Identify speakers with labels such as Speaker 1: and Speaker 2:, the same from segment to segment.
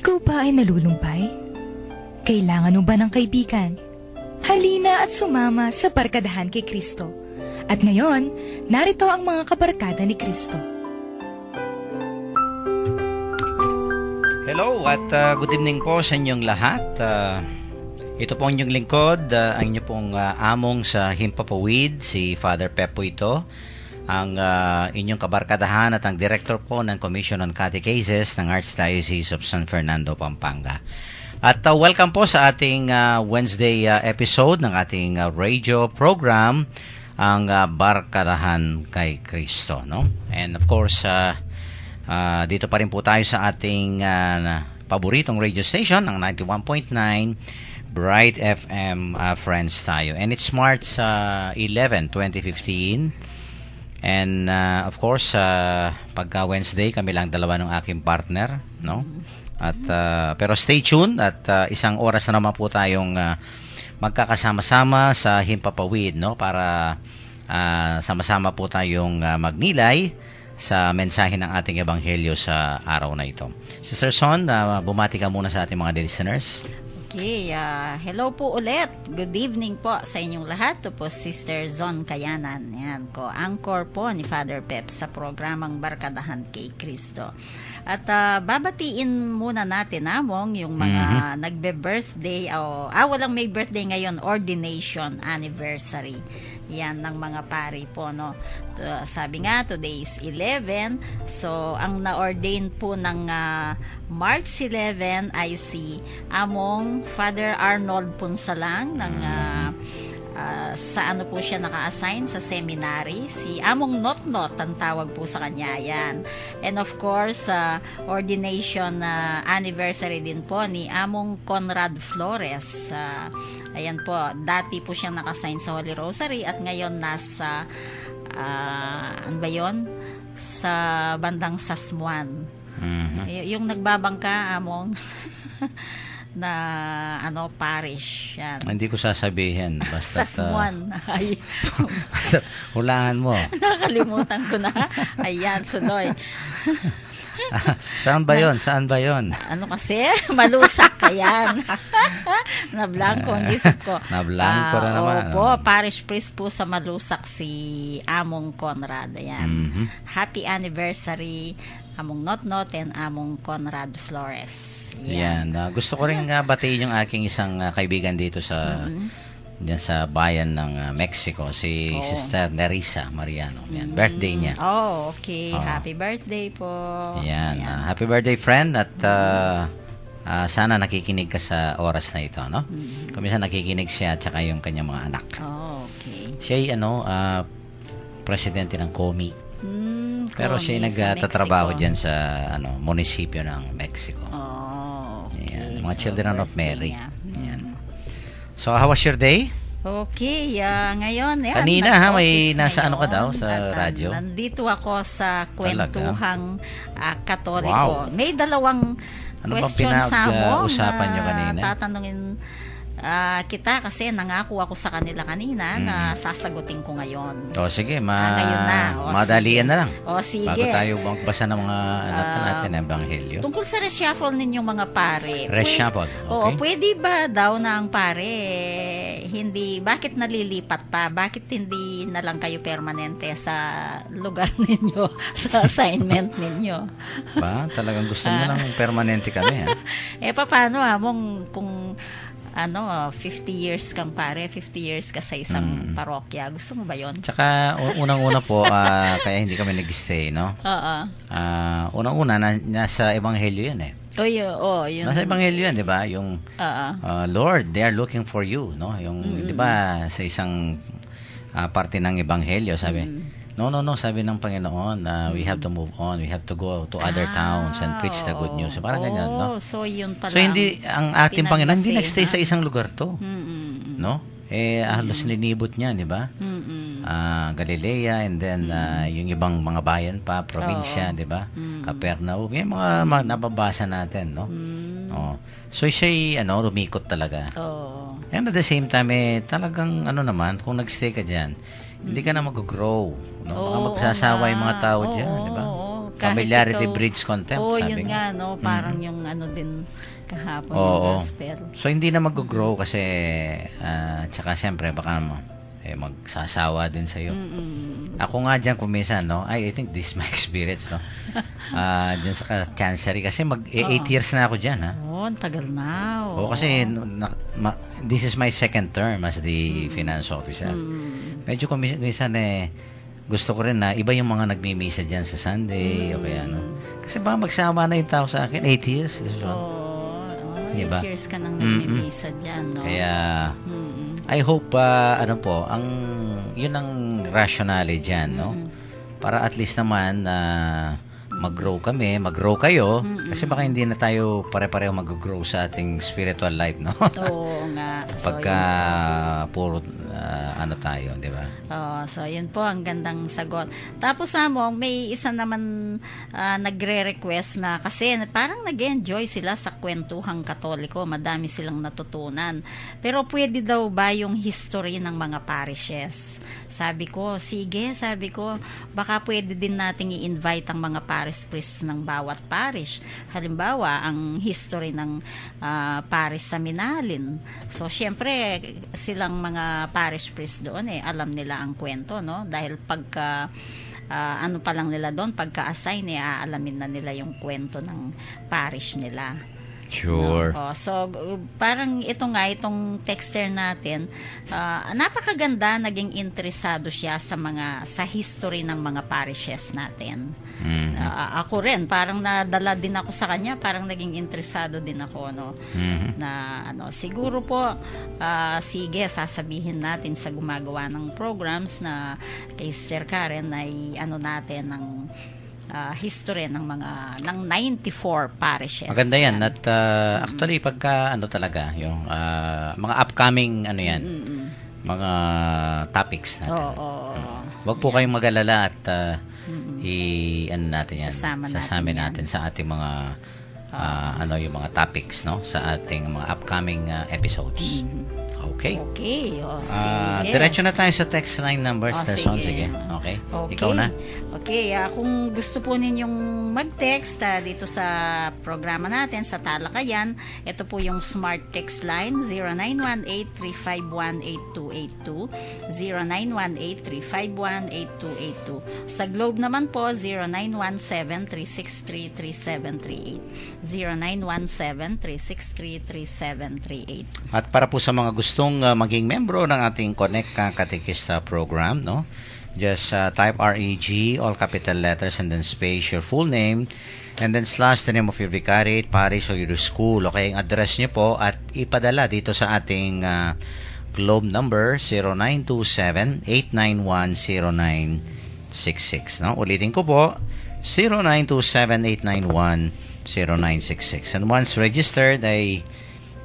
Speaker 1: Ikaw ba ay nalulumpay? Kailangan mo ba ng kaibigan? Halina at sumama sa Barkadahan kay Kristo. At ngayon, narito ang mga kabarkada ni Kristo.
Speaker 2: Hello at good evening po sa inyong lahat. Ito po ang inyong lingkod, ang inyong pong among sa Himpapawid, si Father Pep po ito, ang inyong kabarkadahan at ang director po ng Commission on Catechesis ng Archdiocese of San Fernando, Pampanga. At welcome po sa ating Wednesday episode ng ating radio program, ang Barkadahan kay Kristo, no? And of course, dito pa rin po tayo sa ating paboritong radio station, ang 91.9 Bright FM Friends tayo. And it's March 11, 2015. And of course, pagka Wednesday, kami lang dalawa ng aking partner, no? At pero stay tuned at isang oras na naman po tayong magkakasama-sama sa Himpapawid, no? Para sama-sama po tayong magnilay sa mensahe ng ating ebanghelyo sa araw na ito. Sister Son, bumati ka muna sa ating mga listeners.
Speaker 3: Okay, hello po ulit. Good evening po sa inyong lahat. Ito po Sister Zon Kayanan. Yan ko, anchor po ni Father Pep sa programang Barkadahan kay Kristo. At babatiin muna natin namong yung mga nagbe-birthday o walang may birthday ngayon, ordination anniversary. Yan ng mga pari po, no. Sabi nga today is 11. So ang na-ordain po ng March 11 ay si Among Father Arnold Punsalang ng sa ano po siya naka-assign sa seminary, si Among Notnot ang tawag po sa kanya yan. And of course, ordination anniversary din po ni Among Conrad Flores. Ayan po, dati po siyang naka-assign sa Holy Rosary at ngayon nasa ano ba yun? Sa bandang Sasmuan. Yung nagbabangka, Among na parish yan.
Speaker 2: Hindi ko sasabihin basta
Speaker 3: Sasmuan.
Speaker 2: Basta hulaan mo.
Speaker 3: Nakalimutan ko na. Ayan, tuloy.
Speaker 2: Saan ba yon?
Speaker 3: Ano kasi? Malusak ka yan. Nablanko ang isip ko.
Speaker 2: Nablanko na naman.
Speaker 3: Opo, parish priest po sa Malusak si Among Conrad. Ayan. Happy anniversary, Among Notnot and Among Conrad Flores.
Speaker 2: Yan. Gusto ko rin batiin yung aking isang kaibigan dito sa diyan sa bayan ng Mexico, si Sister Nerissa Mariano. Yan, birthday niya.
Speaker 3: Oh, okay. Happy birthday po.
Speaker 2: Yan. Happy birthday, friend. At sana nakikinig ka sa oras na ito, no? Kung minsan nakikinig siya at saka yung kanyang mga anak.
Speaker 3: Oh, okay.
Speaker 2: Siya presidente ng COMI. Pero siya nagtatrabaho diyan sa munisipyo ng Mexico. Okay. Mga Children of Mary. Ayan. So, how was your day?
Speaker 3: Okay, ngayon.
Speaker 2: Kanina may nasa ano ka daw sa radyo?
Speaker 3: Nandito ako sa kwentuhang Katoliko. Wow. May dalawang question sa mo
Speaker 2: usapan nyo kanina?
Speaker 3: Tatanungin kita kasi nangako ako sa kanila kanina na sasagutin ko ngayon.
Speaker 2: Sige,
Speaker 3: ngayon na.
Speaker 2: Madalian na lang.
Speaker 3: Sige.
Speaker 2: Bago tayo magbasa ng mga natin ng ebanghelyo.
Speaker 3: Tungkol sa reshuffle ninyong mga pare.
Speaker 2: Reshuffle, okay.
Speaker 3: Pwede ba daw na ang pare bakit nalilipat pa? Bakit hindi na lang kayo permanente sa lugar ninyo, sa assignment ninyo?
Speaker 2: Talagang gusto mo lang permanente kami, ha?
Speaker 3: Paano kung 50 years kang pare, 50 years ka sa isang parokya. Gusto mo ba yon?
Speaker 2: Tsaka, unang-una po, kaya hindi kami nag-stay, no? Unang-una, nasa ebanghelyo yan, eh.
Speaker 3: Yun.
Speaker 2: Nasa ebanghelyo yan, di ba? Yung, Lord, they are looking for you, no? Yung, di ba, sa isang parte ng ebanghelyo, sabi, No, sabi ng Panginoon, we have to move on. We have to go to other towns and preach the good news. Parang ganyan, no?
Speaker 3: So, yun pala.
Speaker 2: So, hindi, ang ating Panginoon, hindi nagstay sa isang lugar to. No? Halos linibot niya, di ba? Galilea, and then, yung ibang mga bayan pa, probinsya, di ba? Capernaum. Yung mga nababasa natin, no? So, siya'y, lumikot talaga. And at the same time, talagang, naman, kung nagstay ka dyan, hindi ka na mag-grow. No? Baka magsasawa yung mga tao dyan, di ba?
Speaker 3: kahit
Speaker 2: Familiarity
Speaker 3: ikaw,
Speaker 2: breeds contempt, sabi
Speaker 3: yun
Speaker 2: nga.
Speaker 3: nga, no? Parang yung ano din kahapon
Speaker 2: Oo.
Speaker 3: yung gospel.
Speaker 2: So, hindi na mag-grow kasi, tsaka siyempre, baka magsasawa din sa'yo. Ako nga dyan, kung minsan, no? I think this is my experience, no? Dyan sa Chancery, kasi 8 years na ako dyan, ha?
Speaker 3: Ang tagal na.
Speaker 2: Oo, kasi this is my second term as the finance officer. Medyo kung minsan, gusto ko rin na iba yung mga nagmimisa dyan sa Sunday, o kaya, no? Kasi baka magsawa na yung tao sa akin, 8 years.
Speaker 3: Diba? 8 years ka nang nagmimisa dyan, no?
Speaker 2: Kaya, I hope, yun ang rationale dyan, no? Para at least naman, mag-grow kami, mag-grow kayo, kasi baka hindi na tayo pare-pareho mag-grow sa ating spiritual life, no?
Speaker 3: Oo nga.
Speaker 2: Pagka puro, tayo, di ba?
Speaker 3: So yun po ang gandang sagot. Tapos may isa naman nagre-request na kasi parang nag-enjoy sila sa kwentuhang Katoliko, madami silang natutunan. Pero pwede daw ba yung history ng mga parishes? Sabi ko, baka pwede din nating i-invite ang mga parish priests ng bawat parish. Halimbawa, ang history ng parish sa Minalin. So syempre, silang mga parish priests doon alam nila ang kwento, no? Dahil pagka pa lang nila doon, pagka-assign aalamin na nila yung kwento ng parish nila.
Speaker 2: Sure.
Speaker 3: No? So parang itong texter natin, napakaganda, naging interesado siya sa history ng mga parishes natin. Ako rin, parang nadala din ako sa kanya, parang naging interesado din ako, no? Siguro po, sige, sasabihin natin sa gumagawa ng programs na kay Sister Karen ay natin ng history ng 94 parishes.
Speaker 2: Maganda yan. At actually, pagka talaga, yung mga upcoming mga topics natin. Wag po kayong mag-alala at natin yan. Sasama natin sa ating mga yung mga topics, no? Sa ating mga upcoming episodes. Okay.
Speaker 3: Sige.
Speaker 2: Diretso na tayo sa text line numbers. Sige. Okay. Ikaw na.
Speaker 3: Okay. Kung gusto po ninyong mag-text dito sa programa natin, sa Talakayan, ito po yung Smart Text Line, 0918-351-8282, 0918-351-8282. Sa Globe naman po, 0917-363-3738, 0917-363-3738.
Speaker 2: At para po sa mga gustong maging membro ng ating Connect Katekista program, no? Just type REG, all capital letters, and then space your full name, and then slash the name of your vicariate, parish, or your school. Okay, ang address niyo po at ipadala dito sa ating Globe number 0927-891-0966. No? Ulitin ko po, 0927-891-0966. And once registered, ay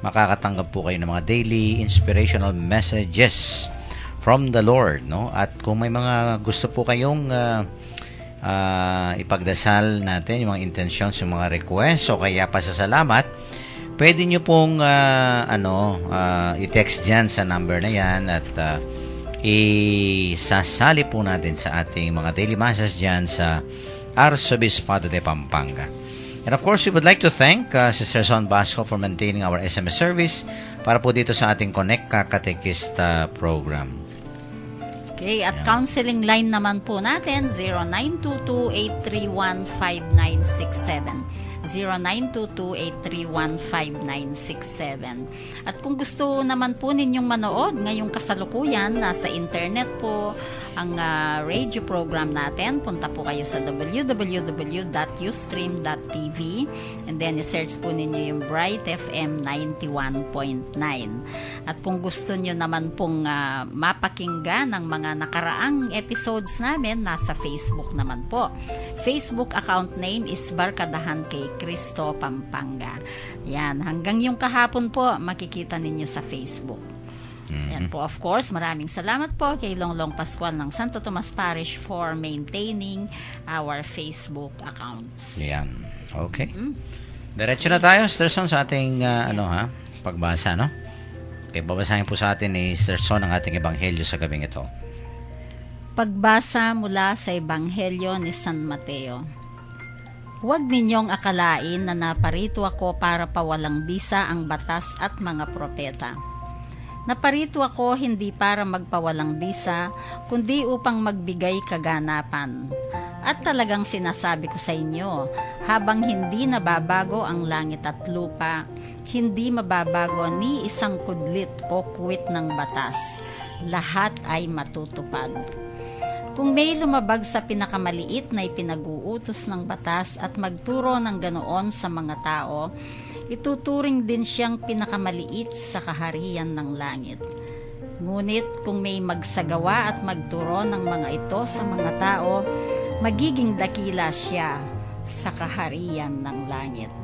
Speaker 2: makakatanggap po kayo ng mga daily inspirational messages from the Lord, no? At kung may mga gusto po kayong ipagdasal natin, yung mga intentions, yung mga requests, o kaya pasasalamat, pwede nyo pong i-text dyan sa number na yan at isasali po natin sa ating mga daily masses dyan sa Arzobispado de Pampanga. And of course, we would like to thank Sister Son Basco for maintaining our SMS service para po dito sa ating Connect Katekista program.
Speaker 3: Okay, at counseling line naman po natin, 0922-831-5967. 0922-831-5967. At kung gusto naman po ninyong manood ngayong kasalukuyan, nasa internet po ang radio program natin. Punta po kayo sa www.ustream.tv and then i-search po ninyo yung Bright FM 91.9. At kung gusto nyo naman pong mapakinggan ng mga nakaraang episodes namin, nasa Facebook naman po. Facebook account name is Barkadahan kay Cristo Pampanga. Yan, hanggang yung kahapon po makikita ninyo sa Facebook. Yan po, of course, maraming salamat po kay Longlong Pascual ng Santo Tomas Parish for maintaining our Facebook accounts.
Speaker 2: Yan. Okay. Diretso na tayo, Sister Son, sa ating pagbasa, no? Okay, babasahin po sa atin ni Sister Son ang ating ebanghelyo sa gabing ito.
Speaker 3: Pagbasa mula sa Ebanghelyo ni San Mateo. Huwag ninyong akalain na naparito ako para pawalang bisa ang batas at mga propeta. Naparito ako hindi para magpawalang bisa, kundi upang magbigay kaganapan. At talagang sinasabi ko sa inyo, habang hindi nababago ang langit at lupa, hindi mababago ni isang kudlit o kuwit ng batas. Lahat ay matutupad. Kung may lumabag sa pinakamaliit na ipinag-uutos ng batas at magturo ng ganoon sa mga tao, ituturing din siyang pinakamaliit sa kaharian ng langit. Ngunit kung may magsagawa at magturo ng mga ito sa mga tao, magiging dakila siya sa kaharian ng langit.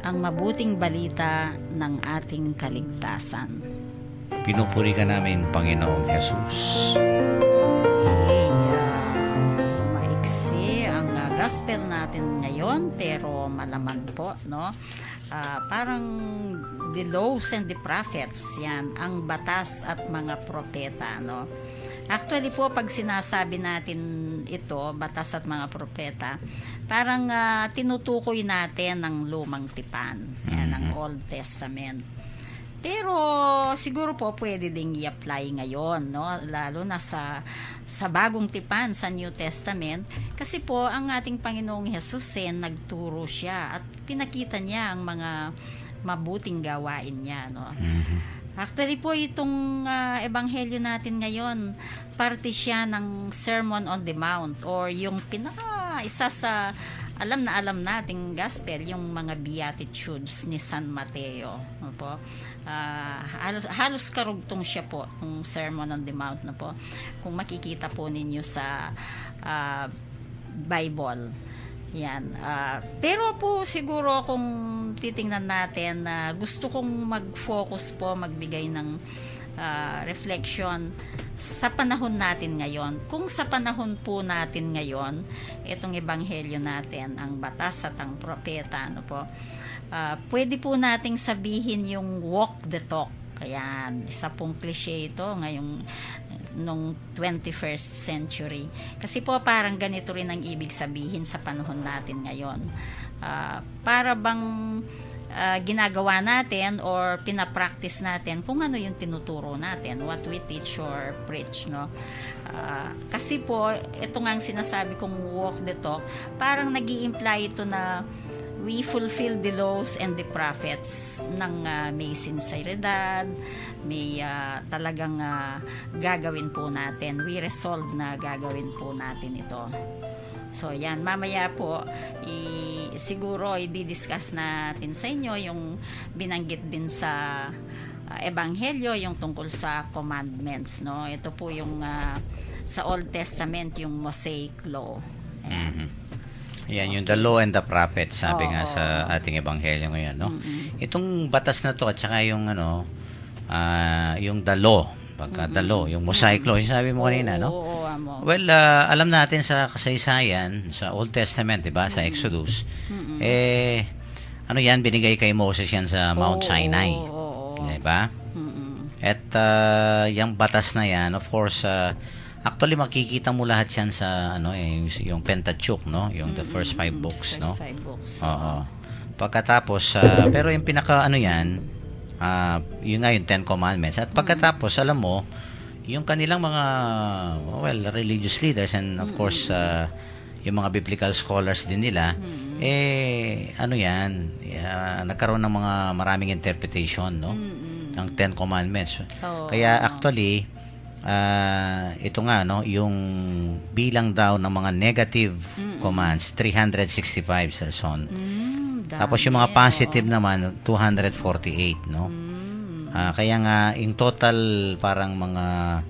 Speaker 3: Ang mabuting balita ng ating kaligtasan.
Speaker 2: Pinupuri ka namin, Panginoong Jesus.
Speaker 3: Okay, maiksi ang gospel natin ngayon, pero malaman po, no? Parang the laws and the prophets, yan, ang batas at mga propeta, no? Actually po, pag sinasabi natin ito, batas at mga propeta, parang tinutukoy natin ng lumang tipan, yan, ang Old Testament. Pero siguro po pwede ding i-apply ngayon, no? Lalo na sa bagong tipan sa New Testament, kasi po ang ating Panginoong Jesus nagturo siya at pinakita niya ang mga mabuting gawain niya, no? Actually po itong ebanghelyo natin ngayon, parte siya ng Sermon on the Mount, or yung isa sa alam nating gospel, yung mga Beatitudes ni San Mateo, no po. Halos karugtong siya po ng Sermon on the Mount na po, kung makikita po ninyo sa Bible. Yan. Pero po siguro kung titingnan natin, gusto kong mag-focus po, magbigay ng reflection sa panahon natin ngayon. Kung sa panahon po natin ngayon, itong ebanghelyo natin, ang batas at ang propeta, ano po, pwede po nating sabihin yung walk the talk. Ayan, isa pong cliche ito ngayong nung 21st century. Kasi po parang ganito rin ang ibig sabihin sa panahon natin ngayon. Para bang ginagawa natin or pinapractice natin kung ano yung tinuturo natin, what we teach or preach, no? Kasi po, ito nga ang sinasabi kong walk the talk, parang nag-i-imply ito na we fulfill the laws and the prophets ng may sinseridad, may talagang gagawin po natin. We resolve na gagawin po natin ito. So yan, mamaya po siguro i-discuss natin sa inyo yung binanggit din sa ebanghelyo, yung tungkol sa commandments, no? Ito po yung sa Old Testament, yung Mosaic Law.
Speaker 2: Yan, yung the law and the prophet, sabi nga sa ating ebanghelyo ngayon, no? Itong batas na to at saka yung yung the law, the law, yung Mosaic Law, yung sabi mo kanina, no? Well, alam natin sa kasaysayan, sa Old Testament, 'di ba, sa Exodus, yan, binigay kay Moses yan sa Mount Sinai. 'Di ba? At yung batas na yan, of course, actually makikita mo lahat yan sa yung Pentateuch, no? Yung the first 5 books, no? Oo. Pagkatapos pero yung pinaka yan, yung nga yung 10 Commandments. At pagkatapos, alam mo, yung kanilang mga religious leaders and of course yung mga biblical scholars din nila, nagkaroon ng mga maraming interpretation, no? Ng 10 Commandments. Kaya actually ito nga, no, yung bilang daw ng mga negative commands, 365, Sir Son. Tapos yung mga positive naman, 248, no? Kaya nga, in total, parang mga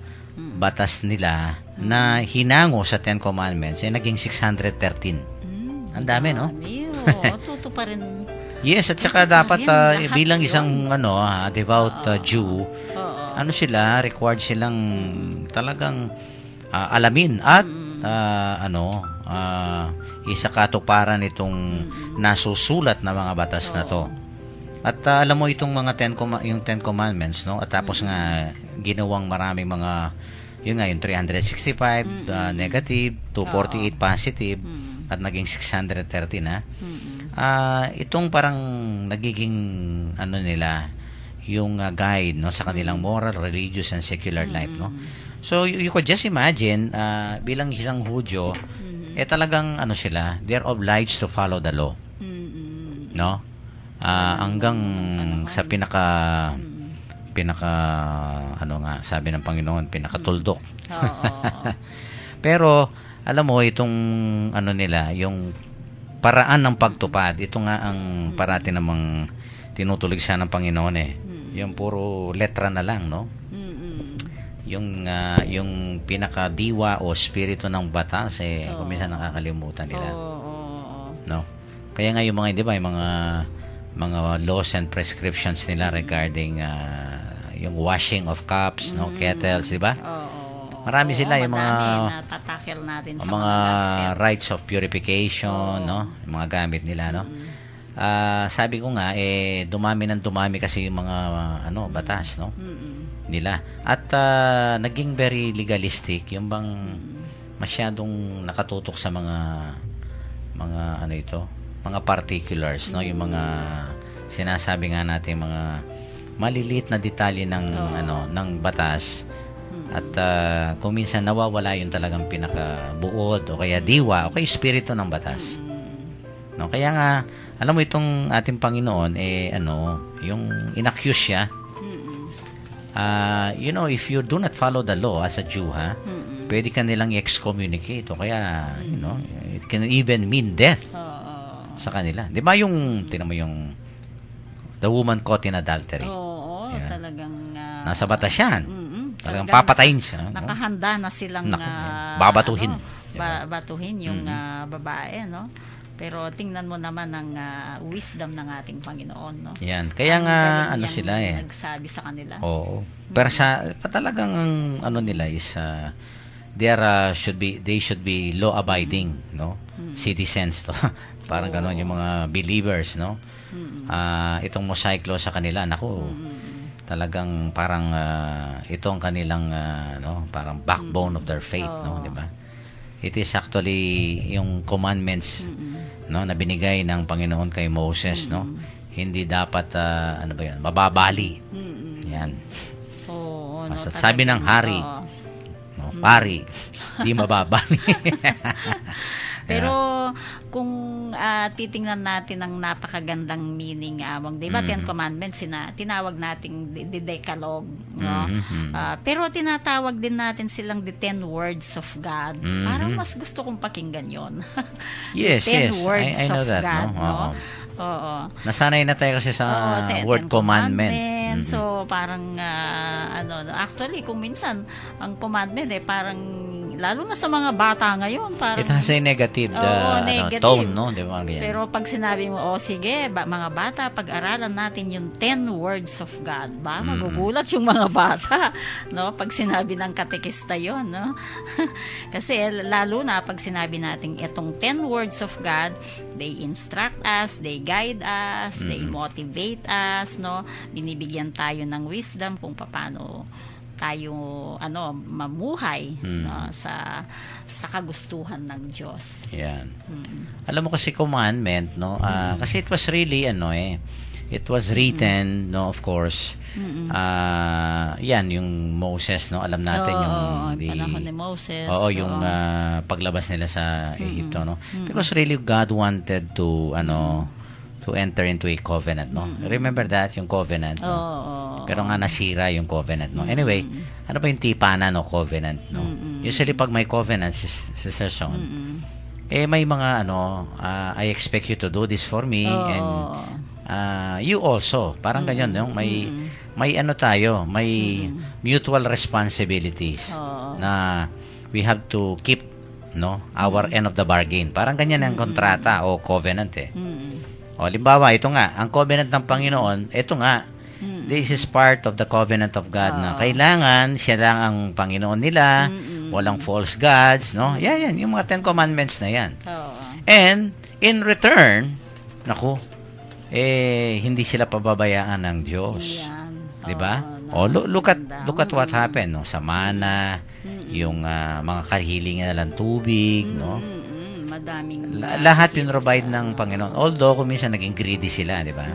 Speaker 2: batas nila na hinango sa 10 Commandments, naging 613. Ang dami, no?
Speaker 3: Tuto pa rin.
Speaker 2: Yes, at saka dapat bilang isang devout Jew, sila, required silang talagang alamin at isa katuparan itong nasusulat na mga batas na to. At alam mo itong mga 10 Commandments, no? At tapos nga ginawang maraming mga yung 365 negative, 248 positive. at naging 630 na.
Speaker 3: Mm-mm.
Speaker 2: Itong parang nagiging ano nila, yung guide, no, sa kanilang moral, religious, and secular life, no. So you could just imagine, bilang isang Hudyo, talagang ano sila, they're obliged to follow the law, no. Hanggang sa pinaka ano nga sabi ng Panginoon, pinakatuldok.
Speaker 3: Oo.
Speaker 2: Pero alam mo itong ano nila, yung paraan ng pagtupad, ito nga ang parati namang tinutuligsa ng Panginoon yung puro letra na lang, no. Yung pinakadiwa o spirito ng batas kung minsan nakakalimutan nila. No. Kaya nga yung mga, di ba, yung mga laws and prescriptions nila regarding yung washing of cups, no, kettles, di ba? Marami sila, yung mga
Speaker 3: natatakil natin sa
Speaker 2: mga rites of purification, no, yung mga gamit nila, no. Sabi ko nga dumami ng dumami kasi yung mga batas, no, nila. At naging very legalistic, yung bang masyadong nakatutok sa mga mga particulars, no, yung mga sinasabi nga natin, mga maliliit na detalye ng ng batas. At kung minsan nawawala yung talagang pinakabuod o kaya diwa o kaya espiritu ng batas. No, kaya nga alam mo itong ating Panginoon yung inaccuse siya. If you do not follow the law as a Jew, pwede ka nilang excommunicate o kaya it can even mean death sa kanila. 'Di ba yung tinan mo yung the woman caught in adultery?
Speaker 3: Talagang
Speaker 2: nasa batas yan. Talagang papatayin siya.
Speaker 3: Nakahanda na silang
Speaker 2: babatuhin.
Speaker 3: Batuhin yung babae, no? Pero tingnan mo naman ang wisdom ng ating Panginoon, no?
Speaker 2: Yan. Kaya nga sila
Speaker 3: nagsabi sa kanila.
Speaker 2: Oo. Pero talagang nila is they should be law abiding, no? Citizens to. Parang gano'n yung mga believers, no? Itong Mosaic law sa kanila, naku, talagang parang ito ang kanilang parang backbone of their faith, no, di ba? It is actually yung commandments, no, na binigay ng Panginoon kay Moses, no. Hindi dapat mababali. Yan. Sabi ng hari, no, pari, di mababali.
Speaker 3: Pero kung titingnan natin ang napakagandang meaning, di ba, Ten Commandments, tinawag nating the Decalogue, no? Pero tinatawag din natin silang the 10 words of God. Parang mas gusto kong pakinggan yon.
Speaker 2: Yes,
Speaker 3: 10 words
Speaker 2: I know
Speaker 3: of
Speaker 2: that,
Speaker 3: God,
Speaker 2: no?
Speaker 3: Oo.
Speaker 2: Nasanay na tayo kasi sa word commandment.
Speaker 3: So parang actually kung minsan ang commandment parang lalo na sa mga bata ngayon, parang
Speaker 2: it has a negative, tone, no? Di ba?
Speaker 3: Pero pag sinabi mo, sige, mga bata, pag-aralan natin yung 10 words of God, magugulat yung mga bata, no? Pag sinabi ng katekista yon, no? Kasi lalo na pag sinabi natin itong 10 words of God, they instruct us, they guide us, they motivate us, no? Binibigyan tayo ng wisdom kung paano tayo mamuhay sa kagustuhan ng Diyos.
Speaker 2: Yan. Alam mo kasi commandment, no? Kasi it was really it was written, no, of course. Yan yung Moses, no? Alam natin yung
Speaker 3: panahon ni Moses.
Speaker 2: Yung paglabas nila sa Egypto, no? Because really God wanted to enter into a covenant, no? Remember that, yung covenant, no? Pero nga nasira yung covenant, no? Anyway, ano ba yung tipanan o covenant, no? Usually pag may covenant, Sister Son, may mga I expect you to do this for me, and you also, parang ganyan, no? May tayo, may mutual responsibilities na we have to keep, no, our end of the bargain. Parang ganyan ang kontrata o covenant, O, limbawa, ito nga, ang covenant ng Panginoon, ito nga, this is part of the covenant of God na kailangan siya lang ang Panginoon nila, walang false gods, no? Yan, yung mga 10 commandments na yan. And, in return, hindi sila pababayaan ng Diyos. Di ba? Look at what happened, no? Sa mana, yung mga kahilingan na lang tubig, no?
Speaker 3: madaming
Speaker 2: Lahat provide ng Panginoon. Although, kung minsan naging greedy sila, di ba?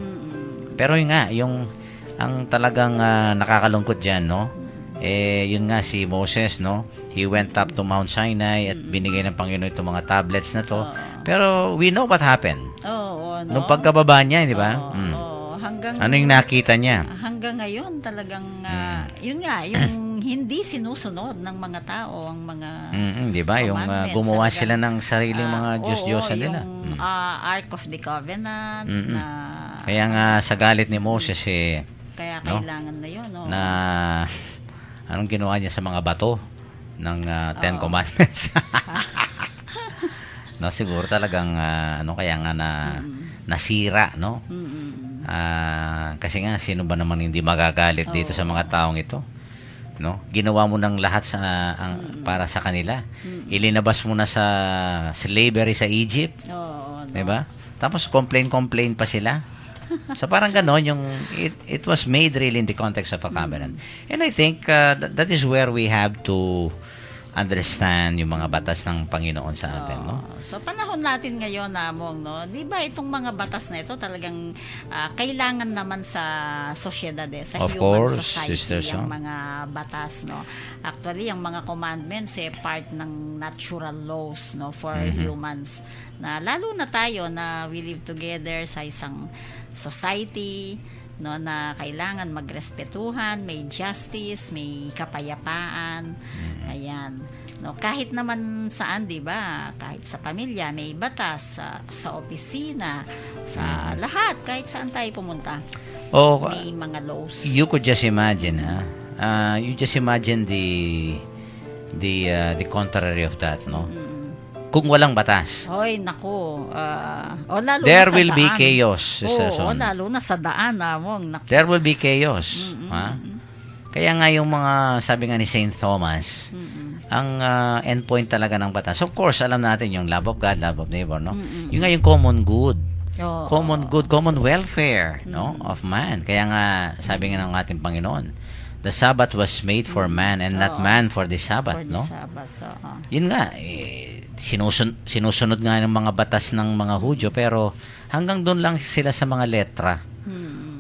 Speaker 2: Pero yun nga, ang talagang nakakalungkot dyan, no? Yun nga si Moses, no? He went up to Mount Sinai at binigay ng Panginoon itong mga tablets na to. Pero we know what happened.
Speaker 3: Oo, no?
Speaker 2: Nung pagkababa niya, di ba? Ano yung nakita niya?
Speaker 3: Hanggang ngayon talagang yun nga, yung hindi sinusunod ng mga tao ang mga
Speaker 2: di ba? Yung gumawa
Speaker 3: talagang,
Speaker 2: sila ng sariling mga Diyos-Diyosan nila.
Speaker 3: Yung Ark of the Covenant na
Speaker 2: Kaya nga sa galit ni Moses
Speaker 3: kaya kailangan na yun, no?
Speaker 2: na anong ginawa niya sa mga bato ng Ten Commandments. No, siguro talagang kaya nga nasira, no? Kasi nga sino ba naman hindi magagalit dito sa mga taong ito, no? Ginawa mo ng lahat para sa kanila. Ilinabas mo na sa slavery sa Egypt.
Speaker 3: No?
Speaker 2: 'Di ba? Tapos complain pa sila. So parang ganon yung it was made really in the context of a covenant. And I think that is where we have to understand yung mga batas ng Panginoon sa atin, no?
Speaker 3: So panahon natin ngayon, Among, no? 'Di ba itong mga batas na ito talagang kailangan naman sa sosyedad, sa
Speaker 2: Of
Speaker 3: human
Speaker 2: course,
Speaker 3: society
Speaker 2: sisters,
Speaker 3: ang
Speaker 2: no?
Speaker 3: mga batas, no? Actually, ang mga commandments part ng natural laws, no, for humans. Na lalo na tayo na we live together sa isang society, no, na kailangan magrespetuhan, may justice, may kapayapaan. Ayan. No, kahit naman saan, 'di ba? Kahit sa pamilya may batas, sa opisina, sa lahat, kahit saan tayo pumunta. May mga laws.
Speaker 2: You could just imagine, you just imagine the contrary of that, no? Kung walang batas.
Speaker 3: Hoy, naku. Lalo
Speaker 2: There
Speaker 3: na sa
Speaker 2: will be
Speaker 3: daan.
Speaker 2: chaos, Sister Son.
Speaker 3: Lalo na sa daan, Among. Naku.
Speaker 2: There will be chaos. Kaya nga yung mga, sabi nga ni Saint Thomas, ang endpoint talaga ng batas. Of course, alam natin yung love of God, love of neighbor, no? Yung nga yung common good. Common good, common welfare, no, of man. Kaya nga, sabi nga ng ating Panginoon, the Sabbath was made for man and not man for the Sabbath,
Speaker 3: For the
Speaker 2: no?
Speaker 3: Sabbath,
Speaker 2: Yun nga, sinusunod nga ng mga batas ng mga Hudyo, pero hanggang doon lang sila sa mga letra.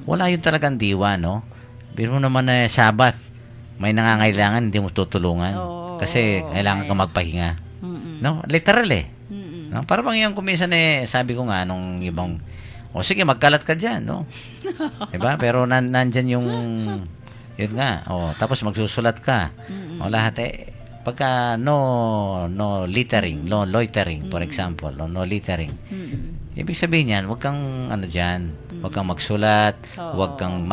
Speaker 2: Wala yung talagang diwa, no? Pero naman Sabbath, may nangangailangan, hindi mo tutulungan. Kasi kailangan ka magpahinga. No? Literal No? Para bang yung kumisan sabi ko nga nung ibang, sige, magkalat ka dyan, no? Diba? Pero nandyan yung, yun nga, tapos magsusulat ka. Lahat pagka no littering, no loitering, for example, no littering. Ibig sabihin yan, huwag kang dyan, huwag kang magsulat, huwag kang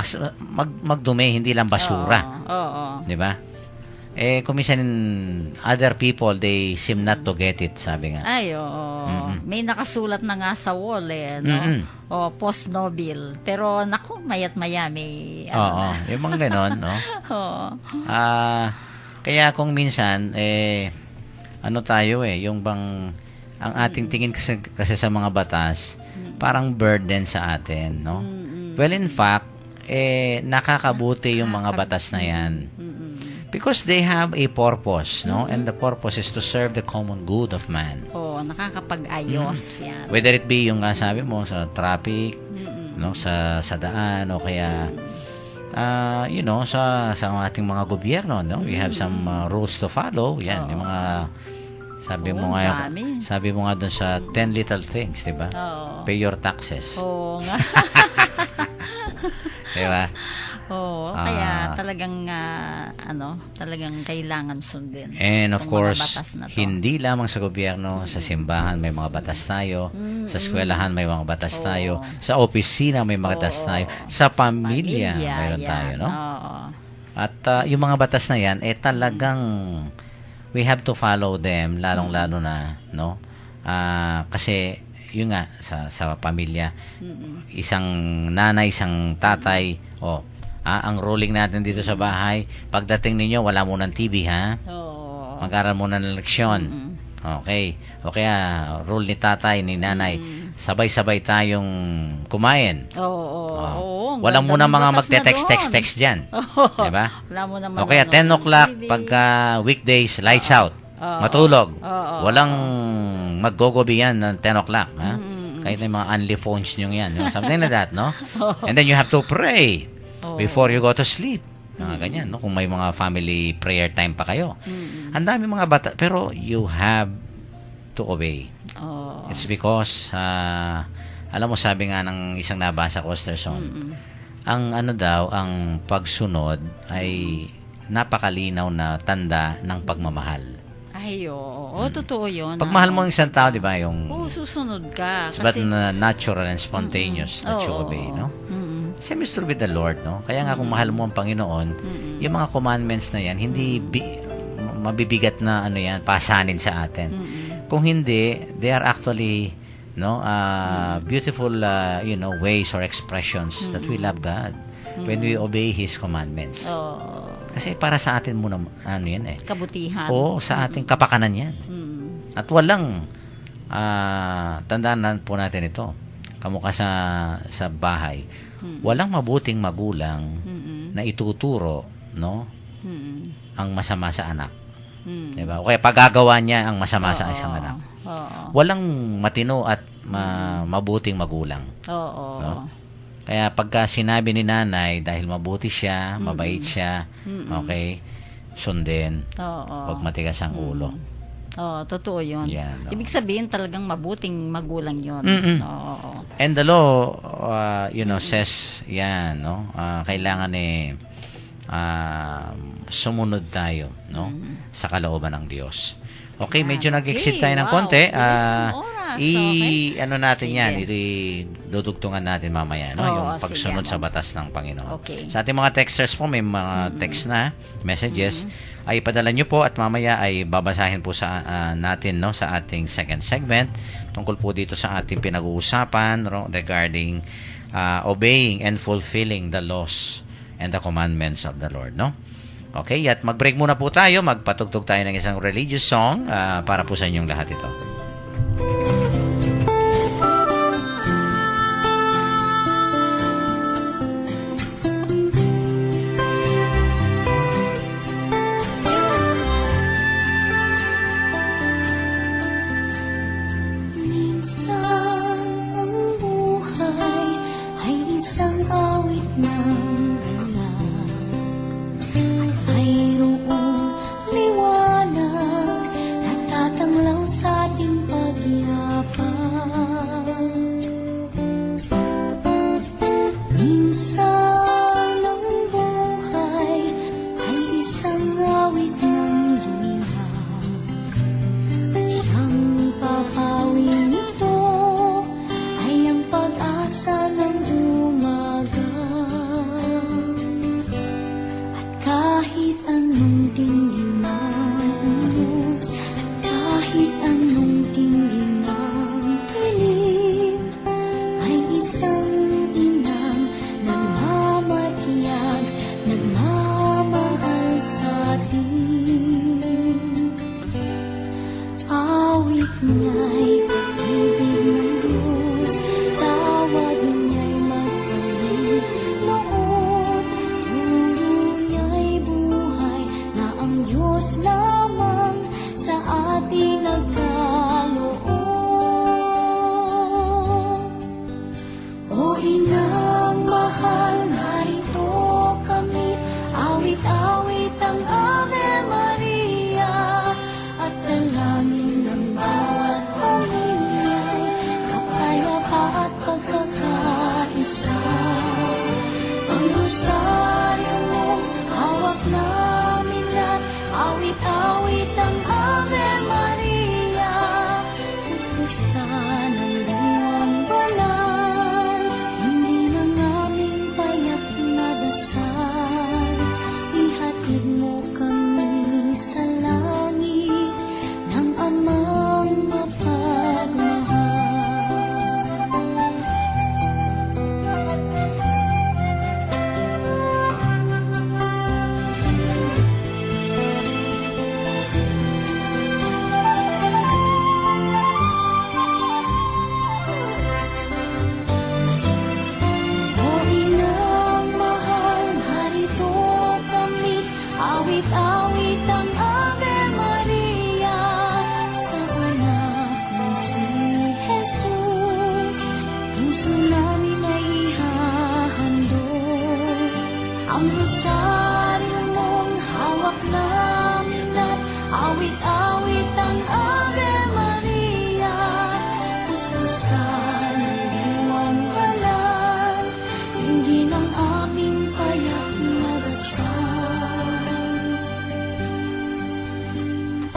Speaker 2: magdumi, hindi lang basura. Di ba? Kung minsan other people, they seem not to get it, sabi nga.
Speaker 3: Ay, may nakasulat na nga sa wall, no? Post nobile. Pero, naku, mayat maya, may,
Speaker 2: yung mga ganon, no? Kaya kung minsan, tayo yung bang, ang ating tingin kasi sa mga batas, parang burden sa atin, no? Well, in fact, nakakabuti yung mga batas na yan. Because they have a purpose, no? And the purpose is to serve the common good of man.
Speaker 3: Nakakapag-ayos yan.
Speaker 2: Whether it be yung sabi mo sa traffic, no, sa daan, o kaya sa ating mga gobyerno, no? We have some rules to follow. Yan, yung mga sabi mo nga doon sa 10 little things, 'di ba? Pay your taxes.
Speaker 3: Nga.
Speaker 2: 'Di ba?
Speaker 3: Kaya talagang talagang kailangan sundin.
Speaker 2: And of course, hindi lamang sa gobyerno, sa simbahan may mga batas tayo, sa eskwelahan may mga batas tayo, sa opisina may mga batas tayo, sa pamilya mayroon tayo, no? At yung mga batas na yan, talagang we have to follow them, lalong-lalo na, no? Kasi yun nga sa pamilya, isang nanay, isang tatay, ang ruling natin dito sa bahay, pagdating ninyo, wala munang TV, ha? Mag-aral muna ng leksyon. Okay. O kaya, rule ni tatay, ni nanay, sabay-sabay tayong kumain. Wala muna mga magte-text dyan. Diba? O kaya, 10 o'clock, pagka weekdays, lights out. Matulog. Walang mag-go-gobi yan ng 10 o'clock. Ha? Kahit na yung mga unli phones nyo yan. Something like that, no? And then you have to pray before you go to sleep. Ganyan, no? Kung may mga family prayer time pa kayo. Ang dami mga bata. Pero you have to obey. It's because, alam mo, sabi nga ng isang nabasa ko, Son, ang pagsunod ay napakalinaw na tanda ng pagmamahal.
Speaker 3: Ay, oo. Totoo yun.
Speaker 2: Pagmahal mo ng isang tao, di ba, yung...
Speaker 3: susunod ka.
Speaker 2: But natural and spontaneous that you obey, no? Same is true with the Lord, no? Kaya nga kung mahal mo ang Panginoon, yung mga commandments na yan, hindi mabibigat na pasanin sa atin. Kung hindi, they are actually beautiful ways or expressions that we love God when we obey His commandments. Kasi para sa atin muna, yan eh.
Speaker 3: Kabutihan.
Speaker 2: Oo, sa ating kapakanan yan. At walang, tandaan po natin ito, kamukha sa bahay, walang mabuting magulang na ituturo, ang masama sa anak. Diba? O kaya pagagawa niya ang masama sa isang anak. Walang matino at mabuting magulang. No? Kaya pagka sinabi ni nanay, dahil mabuti siya, mabait siya, okay, sundin. Huwag matigas ang ulo.
Speaker 3: Totoo yun.
Speaker 2: Yan, no?
Speaker 3: Ibig sabihin talagang mabuting magulang yun.
Speaker 2: And the law, says, yan, no? Kailangan sumunod tayo, no? Sa kalooban ng Diyos. Okay, medyo nag-exit tayo ng konti. Natin
Speaker 3: Sige.
Speaker 2: yan, dudugtungan natin mamaya, no? Yung pagsunod sa batas ng Panginoon.
Speaker 3: Okay.
Speaker 2: Sa ating mga texters po, may mga text na, messages, ay padala nyo po at mamaya ay babasahin po sa natin, no? Sa ating second segment, tungkol po dito sa ating pinag-uusapan regarding obeying and fulfilling the laws and the commandments of the Lord, no? Okay, at mag-break muna po tayo, magpatugtog tayo ng isang religious song para po sa inyong lahat ito.
Speaker 4: Minsan ang buhay ay isang awit ng sa ating pagyapang. Minsan ang buhay ay isang awit ng luha at siyang papawin nito ay ang pag-asa ng umaga. At kahit anong tingin ng unos, kahit anong tingin ng tilim, ay isang inang nagmamatiyag, nagmamahal sa atin. Awit niya'y pag-ibig ng Diyos, tawad niya'y magbalik noon, turo niya'y buhay na ang Diyos lamang sa atin nagkaloob. O inang mahal, narito kami, awit-awit ang Ave Maria, at dalangin ng bawat pamilya'y kapayapa at pagkakaisa. Ang rosaryo mo, hawak namin at awit-awit ang Ave Maria, kuskus ka ng diwang banal, hindi ng aming payak na dasal, ihatid mo kami sa langit ng amang mapagmahal. puso namin ay ihahandog. Ang rosaryo mong hawak namin at awit-awit ang Ave Maria. Kuskus ka ng diwang banal, hindi ng aming payak na dasal.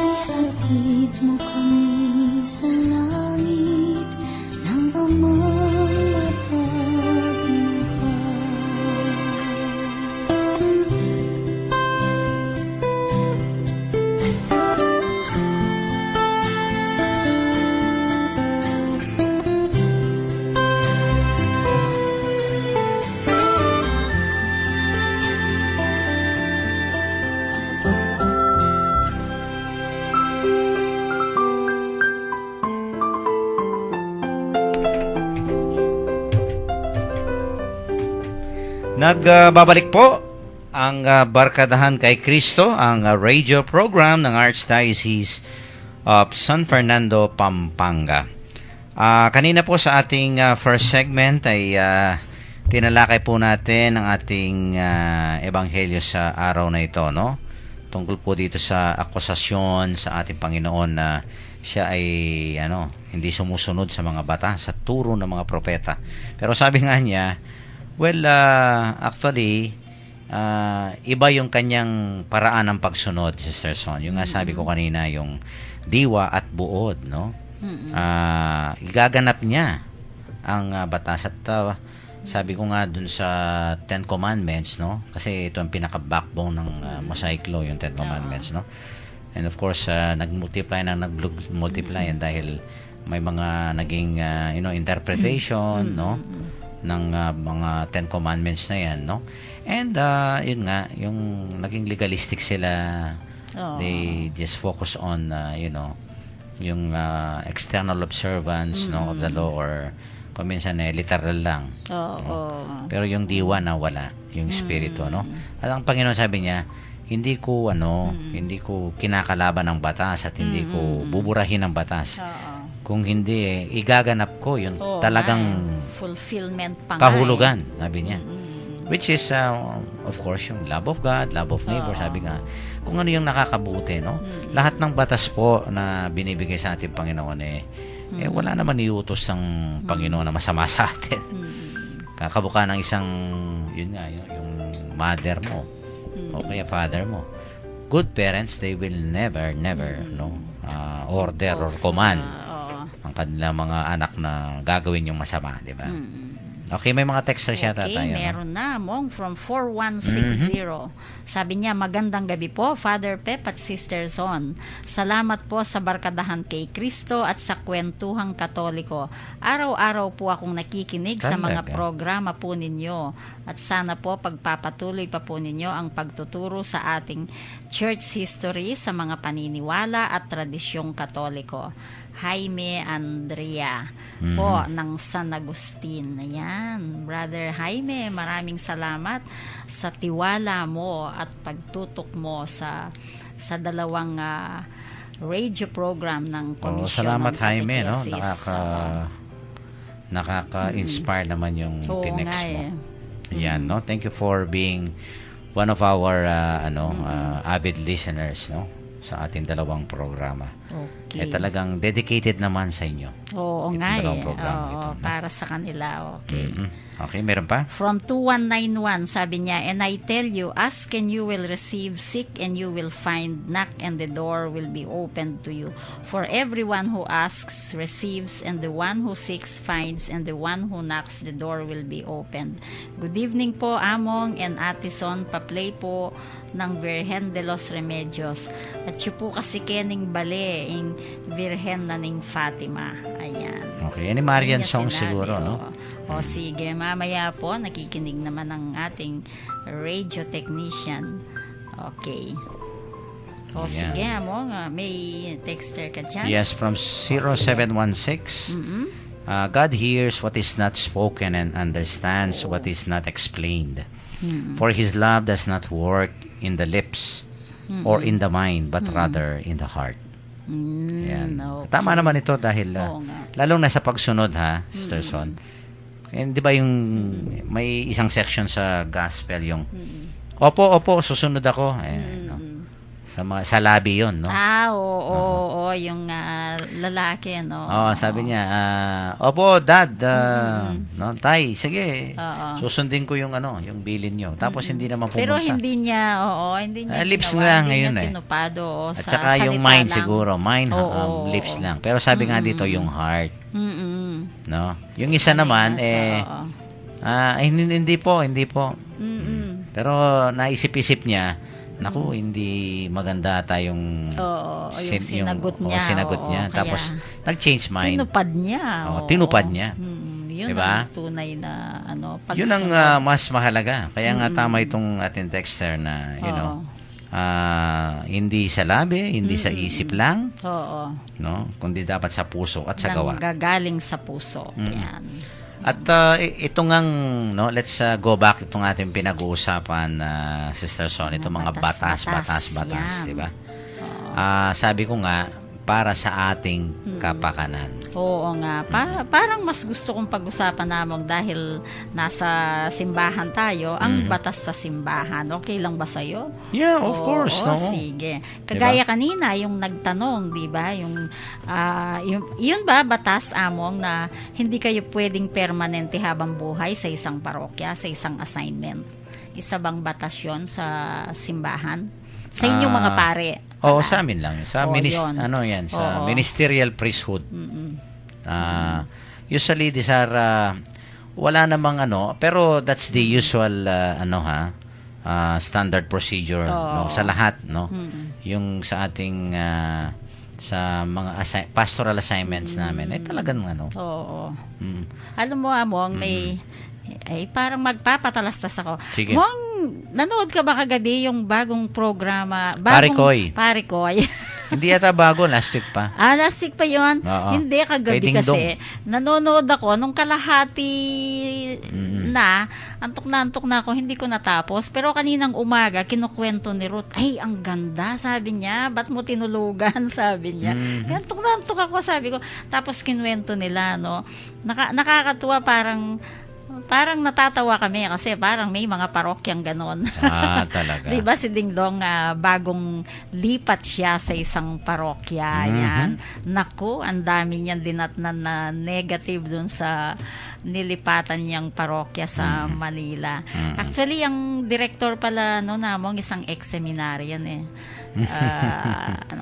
Speaker 4: Ihatid mo kami sa langit ng Amang mapagmahal.
Speaker 2: Nagbabalik po ang Barkadahan kay Kristo, ang radio program ng Archdiocese of San Fernando, Pampanga. Kanina po sa ating first segment ay tinalakay po natin ang ating ebanghelyo sa araw na ito, no? Tungkol po dito sa akusasyon sa ating Panginoon na siya ay hindi sumusunod sa mga batas, sa turo ng mga propeta. Pero sabi nga niya, well, actually, iba yung kanyang paraan ng pagsunod, Sister Son. Yung nga sabi ko kanina, yung diwa at buod, no? Igaganap niya ang batas. At sabi ko nga dun sa Ten Commandments, no? Kasi ito ang pinaka-backbone ng Mosaic Law, yung Ten Commandments, no? And of course, nag-multiply yan dahil may mga naging, interpretation, no? Ng mga Ten Commandments na yan, no? And yun nga, yung naging legalistic sila. They just focus on yung external observance no of the law, or kung minsan literal lang. Pero yung diwa na wala, yung espiritu, no? At ang Panginoon sabi niya, hindi ko kinakalaban ng batas at hindi ko buburahin ang batas. Kung hindi, igaganap ko yung talagang
Speaker 3: fulfillment pa
Speaker 2: kahulugan, sabi niya. Which is, of course, yung love of God, love of neighbor, sabi nga. Kung ano yung nakakabuti, no? Lahat ng batas po na binibigay sa ating Panginoon, wala naman iutos ng Panginoon na masama sa atin. Kakabuka ng isang, yun nga, yung mother mo, o kaya father mo. Good parents, they will never, order or command ang kanilang mga anak na gagawin yung masama, di ba? Okay, may mga text siya tayo.
Speaker 3: Okay, meron na. Mong from 4160. Sabi niya, magandang gabi po, Father Pep at Sister Zon. Salamat po sa Barkadahan kay Kristo at sa Kwentuhang Katoliko. Araw-araw po akong nakikinig sa mga programa po ninyo. At sana po pagpapatuloy pa po ninyo ang pagtuturo sa ating church history sa mga paniniwala at tradisyong Katoliko. Jaime Andrea po ng San Agustin. Ayan, Brother Jaime, maraming salamat sa tiwala mo at pagtutok mo sa dalawang radio program ng Komisyon
Speaker 2: salamat,
Speaker 3: ng
Speaker 2: Jaime, no?
Speaker 3: Catechesis.
Speaker 2: Nakaka-inspire naman yung tinext mo.
Speaker 3: Yan,
Speaker 2: no? Thank you for being one of our avid listeners, no? Sa ating dalawang programa.
Speaker 3: Okay.
Speaker 2: Talagang dedicated naman sa inyo.
Speaker 3: Oo nga
Speaker 2: ito,
Speaker 3: para sa kanila. Okay.
Speaker 2: Okay, meron pa?
Speaker 3: From 2191, sabi niya, and I tell you, ask and you will receive, seek and you will find, knock and the door will be opened to you. For everyone who asks, receives, and the one who seeks, finds, and the one who knocks, the door will be opened. Good evening po, Among and Atison. Pa-play po ng Virgen de los Remedios. At siya po kasi kening bale, yung Virgen na ning Fatima. Ayan.
Speaker 2: Okay, yan Marian song siguro, no?
Speaker 3: O sige, mamaya po, nakikinig naman ng ating radio technician. Okay. O sige, Among, may texter ka dyan?
Speaker 2: Yes, from 0716. God hears what is not spoken and understands what is not explained. For His love does not work in the lips or in the mind, but rather in the heart. Yan.
Speaker 3: Okay.
Speaker 2: Tama naman ito dahil lalong na sa pagsunod, Sister Son. And di ba yung may isang section sa gospel yung opo, susunod ako. No? Sa labi yun, no?
Speaker 3: Oo, yung lalaki, no?
Speaker 2: Sabi niya, opo, dad, no, tay, sige, susundin ko yung yung bilin nyo. Tapos hindi naman pumunta.
Speaker 3: Pero hindi niya
Speaker 2: lips
Speaker 3: ginawa,
Speaker 2: lang
Speaker 3: hindi
Speaker 2: ngayon
Speaker 3: niya tinupado.
Speaker 2: At saka yung mind
Speaker 3: lang.
Speaker 2: Siguro, mind, lips lang. Pero sabi nga dito, yung heart. No? Yung isa naman, hindi po. Pero naisip-isip niya, naku, hindi maganda tayong
Speaker 3: yung sinagot niya.
Speaker 2: Sinagot niya. Tapos, nag-change mind.
Speaker 3: Tinupad niya. Yun
Speaker 2: diba?
Speaker 3: ang tunay na pagsunod.
Speaker 2: Yun ang mas mahalaga. Kaya nga tama itong ating texter na, hindi sa labi, hindi sa isip lang. No? Kundi dapat sa puso at sa gawa.
Speaker 3: Nanggagaling sa puso. Yan.
Speaker 2: At ito ngang, no, let's go back itong ating pinag-uusapan, Sister Son, itong mga batas, di ba? Sabi ko nga, para sa ating kapakanan.
Speaker 3: Oo nga. Parang mas gusto kong pag-usapan namin dahil nasa simbahan tayo, ang batas sa simbahan. Okay lang ba sa'yo?
Speaker 2: Yeah, of course. No?
Speaker 3: Sige. Kagaya kanina, yung nagtanong, di ba? Yun ba, batas, Among, na hindi kayo pwedeng permanente habang buhay sa isang parokya, sa isang assignment? Isa bang batas yun sa simbahan? Sa inyong mga pare?
Speaker 2: Sa amin lang. Sa sa ministerial priesthood. Usually, these are, wala namang pero that's the usual, standard procedure, no, sa lahat, no? Yung sa ating, sa mga pastoral assignments namin, talagang,
Speaker 3: Alam mo, Among, parang magpapatalastas ako.
Speaker 2: Sige.
Speaker 3: Nanood ka ba kagabi yung bagong programa?
Speaker 2: Parikoy. Hindi yata bago, last week pa.
Speaker 3: Last week pa yun? Hindi, kagabi kasi. Nanonood ako, nung kalahati antok na ako, hindi ko natapos. Pero kaninang umaga, kinukwento ni Ruth, ay, ang ganda, sabi niya. Ba't mo tinulugan, sabi niya. Antok na antok ako, sabi ko. Tapos kinuwento nila, no? Nakakatuwa, parang natatawa kami kasi parang may mga parokyang ganon.
Speaker 2: Talaga.
Speaker 3: Diba si Ding Dong, bagong lipat siya sa isang parokya. Yan. Naku, ang dami niyan dinatnan na negative dun sa nilipatan niyang parokya sa Manila. Actually, ang director pala namong isang ex-seminarian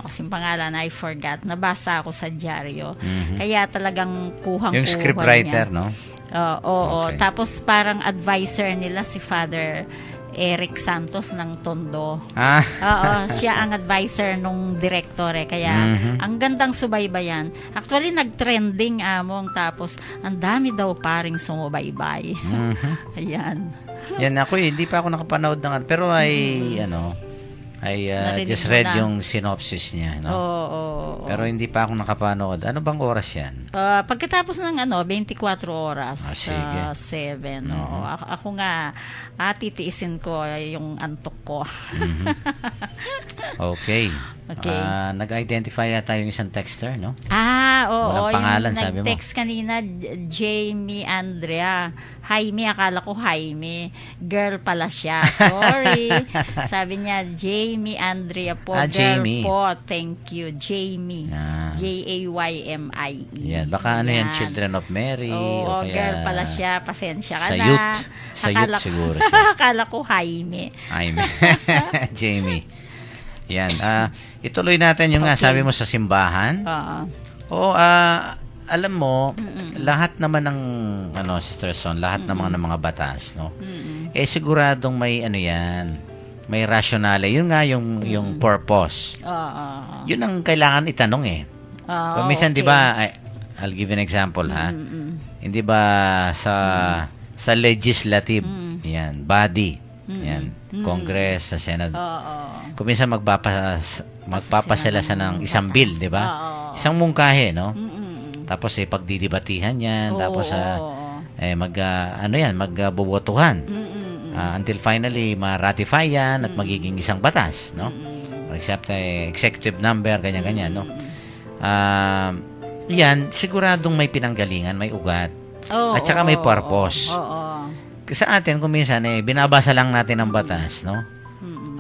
Speaker 3: kasing pangalan, I forgot. Nabasa ako sa dyaryo. Kaya talagang kuhang-kuha niya.
Speaker 2: Yung scriptwriter, no?
Speaker 3: Oo. Okay. Tapos parang advisor nila si Father Eric Santos ng Tondo. Oo, siya ang advisor nung director Kaya ang gandang subaybayan. Actually, nag-trending, Among. Tapos, ang dami daw paring sumubaybay. Ayan.
Speaker 2: Yan ako hindi pa ako nakapanood ng pero I just read yung synopsis niya, no? Pero hindi pa ako nakapanood. Ano bang oras yan?
Speaker 3: Pagkatapos ng 24 oras, 7. Ako nga, titiisin ko yung antok ko.
Speaker 2: Okay. Nag-identify yata yung isang texter, no?
Speaker 3: Oo.
Speaker 2: Walang pangalan, sabi mo.
Speaker 3: Nag-text kanina, Jamie Andrea. Jaime, akala ko Jaime. Girl pala siya. Sorry. Sabi niya, Jamie Andrea po. Girl
Speaker 2: Jamie.
Speaker 3: po. Thank you. Jamie. Jaymie.
Speaker 2: Yan. Baka yan, Children of Mary.
Speaker 3: Oo,
Speaker 2: o kaya,
Speaker 3: girl pala siya. Pasensya ka
Speaker 2: sa
Speaker 3: na.
Speaker 2: Youth siguro siya.
Speaker 3: Akala ko Jaime.
Speaker 2: Jamie. Yan. Ituloy natin yung sabi mo sa simbahan. Alam mo, lahat naman ng Sister Son, lahat naman ng mga batas, no? Siguradong may may rationale. Yun nga yung purpose. Yun ang kailangan itanong Kung minsan, di ba, I'll give you an example, ha? Hindi ba sa legislative, yan, body, yan, Congress, sa Senate. Kung minsan magpapasala sa ng isang bill, di ba? Isang mungkahe, no? Tapos pagdidibatihan yan, tapos magbobotohan. Until finally ma-ratify yan at magiging isang batas, no? Except executive number, ganyan-ganyan, no? Yan, siguradong may pinanggalingan, may ugat
Speaker 3: Oo,
Speaker 2: At saka may purpose.
Speaker 3: Oo.
Speaker 2: Sa atin, kung minsan, binabasa lang natin ang batas, no?
Speaker 3: Mm-mm.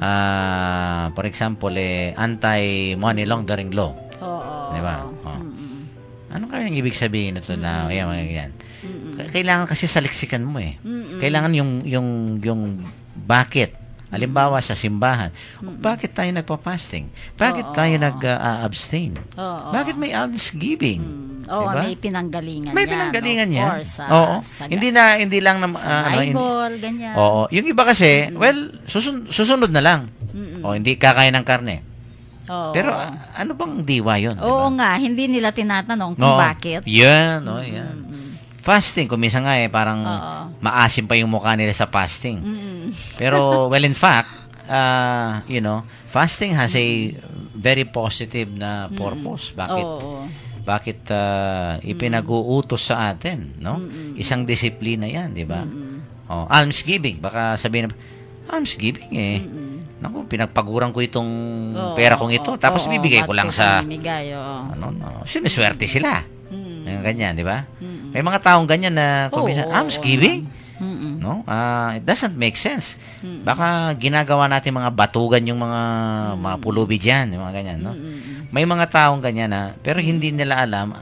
Speaker 2: For example, anti-money laundering law.
Speaker 3: Oo.
Speaker 2: Di ba? Oh.
Speaker 3: Mm-mm.
Speaker 2: Ano kaya yung ibig sabihin nito na, ayan, mga ganyan?
Speaker 3: Mm-mm.
Speaker 2: Kailangan kasi saliksikan mo
Speaker 3: Mm-mm.
Speaker 2: Kailangan yung bakit. Halimbawa sa simbahan, bakit tayo nagpa-fasting? Bakit
Speaker 3: Oo.
Speaker 2: tayo nag-abstain?
Speaker 3: Oo.
Speaker 2: Bakit may almsgiving?
Speaker 3: Oo,
Speaker 2: Diba?
Speaker 3: may pinanggalingan
Speaker 2: May
Speaker 3: yan.
Speaker 2: pinanggalingan
Speaker 3: Of
Speaker 2: yan.
Speaker 3: course,
Speaker 2: Oo.
Speaker 3: sa
Speaker 2: Hindi lang na
Speaker 3: sa Bible, ganyan.
Speaker 2: Oo. Yung iba kasi, well, susunod na lang.
Speaker 3: Mm-mm.
Speaker 2: O hindi kakain ng karne.
Speaker 3: Oo.
Speaker 2: Pero ano bang diwa 'yon?
Speaker 3: Oo nga, hindi nila tinatanong kung
Speaker 2: No.
Speaker 3: bakit.
Speaker 2: Yan, yan.
Speaker 3: Mm-mm.
Speaker 2: Fasting, kung minsan nga parang
Speaker 3: Oo.
Speaker 2: maasim pa yung mukha nila sa fasting.
Speaker 3: Mm-mm.
Speaker 2: Pero, well, in fact, fasting has a very positive na purpose.
Speaker 3: Oo.
Speaker 2: Bakit ipinag-uutos sa atin, no? Isang disiplina 'yan, 'di ba? Oh, almsgiving, baka sabihin na, almsgiving naku, pinagpaguran ko itong pera kong ito, tapos bibigay ko lang sa
Speaker 3: pamimigay, oo.
Speaker 2: siniswerte sila.
Speaker 3: Mm.
Speaker 2: Yung ganyan, 'di ba? May mga taong ganyan na kung minsan, almsgiving?
Speaker 3: Mm-mm.
Speaker 2: No? It doesn't make sense. Baka ginagawa natin mga batugan yung mga pulubi diyan, yung mga ganyan, no? May mga taong ganyan na pero hindi nila alam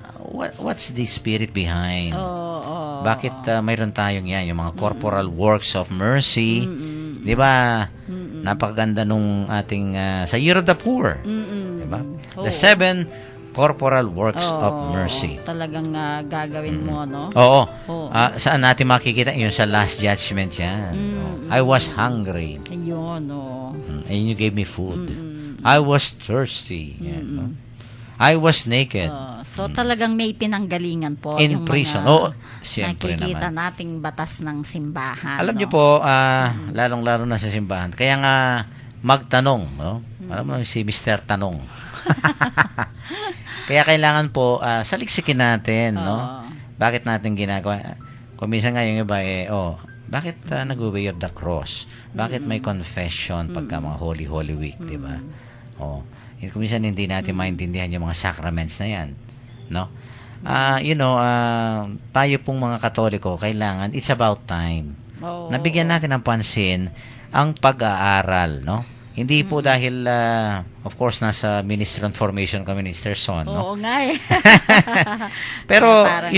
Speaker 2: what's the spirit behind.
Speaker 3: Oo.
Speaker 2: Bakit mayroon tayong yan, yung mga corporal works of mercy. 'Di ba? Napakaganda nung ating sa Year of the Poor. 'Di ba? The 7 corporal works of mercy.
Speaker 3: Talagang gagawin mo, no?
Speaker 2: Oo.
Speaker 3: Oo.
Speaker 2: Saan natin makikita? Yun sa Last Judgment yan. I was hungry.
Speaker 3: Ayun, oo.
Speaker 2: And you gave me food. I was thirsty. Yan, no? I was naked.
Speaker 3: So talagang may pinanggalingan po
Speaker 2: In
Speaker 3: yung
Speaker 2: prison.
Speaker 3: mga
Speaker 2: Oo, siyempre
Speaker 3: nakikita
Speaker 2: naman.
Speaker 3: nating batas ng simbahan.
Speaker 2: Alam
Speaker 3: no?
Speaker 2: niyo po, lalong-lalo na sa simbahan. Kaya nga, magtanong. No? Alam mo, si Mr. Tanong. Kaya kailangan po, saliksikin natin. No? Bakit natin ginagawa? Kung minsan nga yung iba, bakit nag-way of the cross? Bakit may confession pagka mga Holy Week, di ba? Kung minsan hindi natin maintindihan yung mga sacraments na yan. No? Tayo pong mga Katoliko, kailangan, it's about time. Nabigyan natin ng pansin ang pag-aaral, no? Hindi po dahil, of course, nasa Ministry of Formation kami ni Mr. Son, no?
Speaker 3: Oo nga eh.
Speaker 2: Pero,
Speaker 3: Parang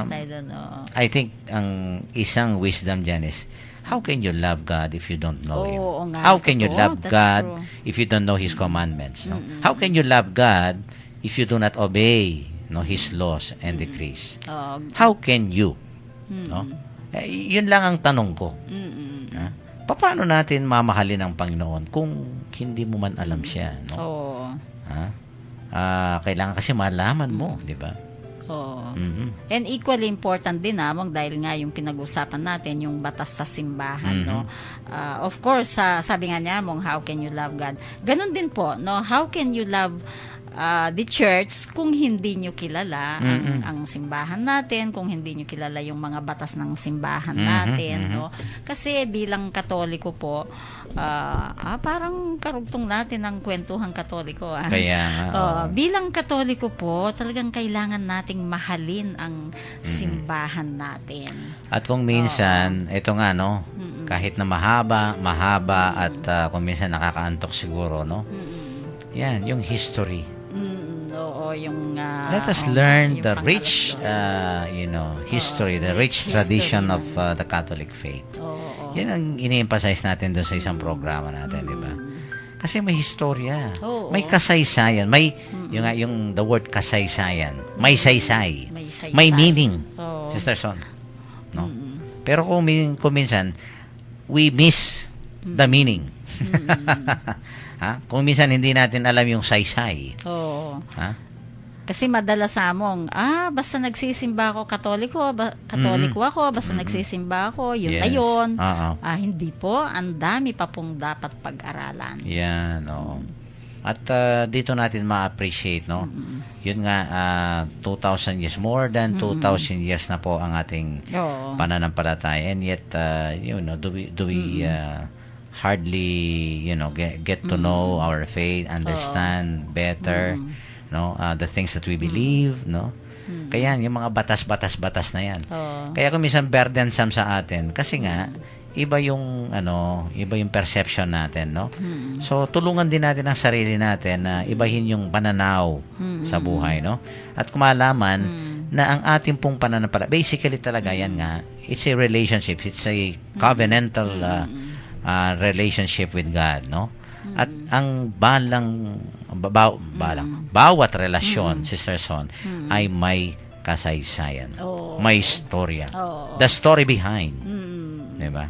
Speaker 3: tayo dun,
Speaker 2: I think ang isang wisdom dyan is, how can you love God if you don't know Him?
Speaker 3: Oo nga,
Speaker 2: How can you
Speaker 3: totoo.
Speaker 2: love
Speaker 3: That's
Speaker 2: God
Speaker 3: true.
Speaker 2: if you don't know His commandments? No? How can you love God if you do not obey His laws and decrees? How can you? No? Yun lang ang tanong ko. Ha? Paano natin mamahalin ang Panginoon kung hindi mo man alam siya? No?
Speaker 3: Oo.
Speaker 2: Ha? Kailangan kasi malaman mo, di ba?
Speaker 3: Oo. And equally important din namang dahil nga yung pinag-usapan natin yung batas sa simbahan, no. Of course, sabi nga niya mong how can you love God? Ganun din po, no. How can you love the church kung hindi nyo kilala ang simbahan natin, kung hindi nyo kilala yung mga batas ng simbahan natin, no? Kasi bilang Katoliko po, parang karugtong natin ang kwentuhang Katoliko.
Speaker 2: Kaya nga.
Speaker 3: Bilang Katoliko po, talagang kailangan nating mahalin ang simbahan natin. At
Speaker 2: kung minsan, ito nga, no, kahit na mahaba at kung minsan nakakaantok siguro, no, yan, yung history.
Speaker 3: Oo, yung
Speaker 2: let us learn the rich history, the rich tradition of the Catholic faith. Yan ang ini-emphasize natin doon sa isang programa natin, di ba? Kasi may historya, may kasaysayan, may yung the word kasaysayan, may saysay, may meaning. Sister Son, no? Pero kung minsan we miss the meaning. Kung minsan hindi natin alam yung saysay.
Speaker 3: Oo. Kasi madalas among, basta nagsisimba ako, Katoliko ako, basta nagsisimba ako, yun na yun. Hindi po, ang dami pa pong dapat pag-aralan.
Speaker 2: Yan, oo. At dito natin ma-appreciate, no? Yun nga, 2,000 years, more than 2,000 years na po ang ating pananampalataya. And yet, do we hardly, get to know our faith, understand better, no, the things that we believe, no. Kaya yung mga batas-batas-batas na yan.
Speaker 3: Oo.
Speaker 2: Kaya kung minsan burdensome sa atin, kasi nga, iba yung perception natin, no? So tulungan din natin ang sarili natin na ibahin yung pananaw sa buhay, no? At kumalaman na ang ating pong pananampalataya, basically talaga yan nga, it's a relationship, it's a covenantal relationship with God, no? At ang bawat relasyon, Sister Son, ay may kasaysayan, may istorya, the story behind, di ba?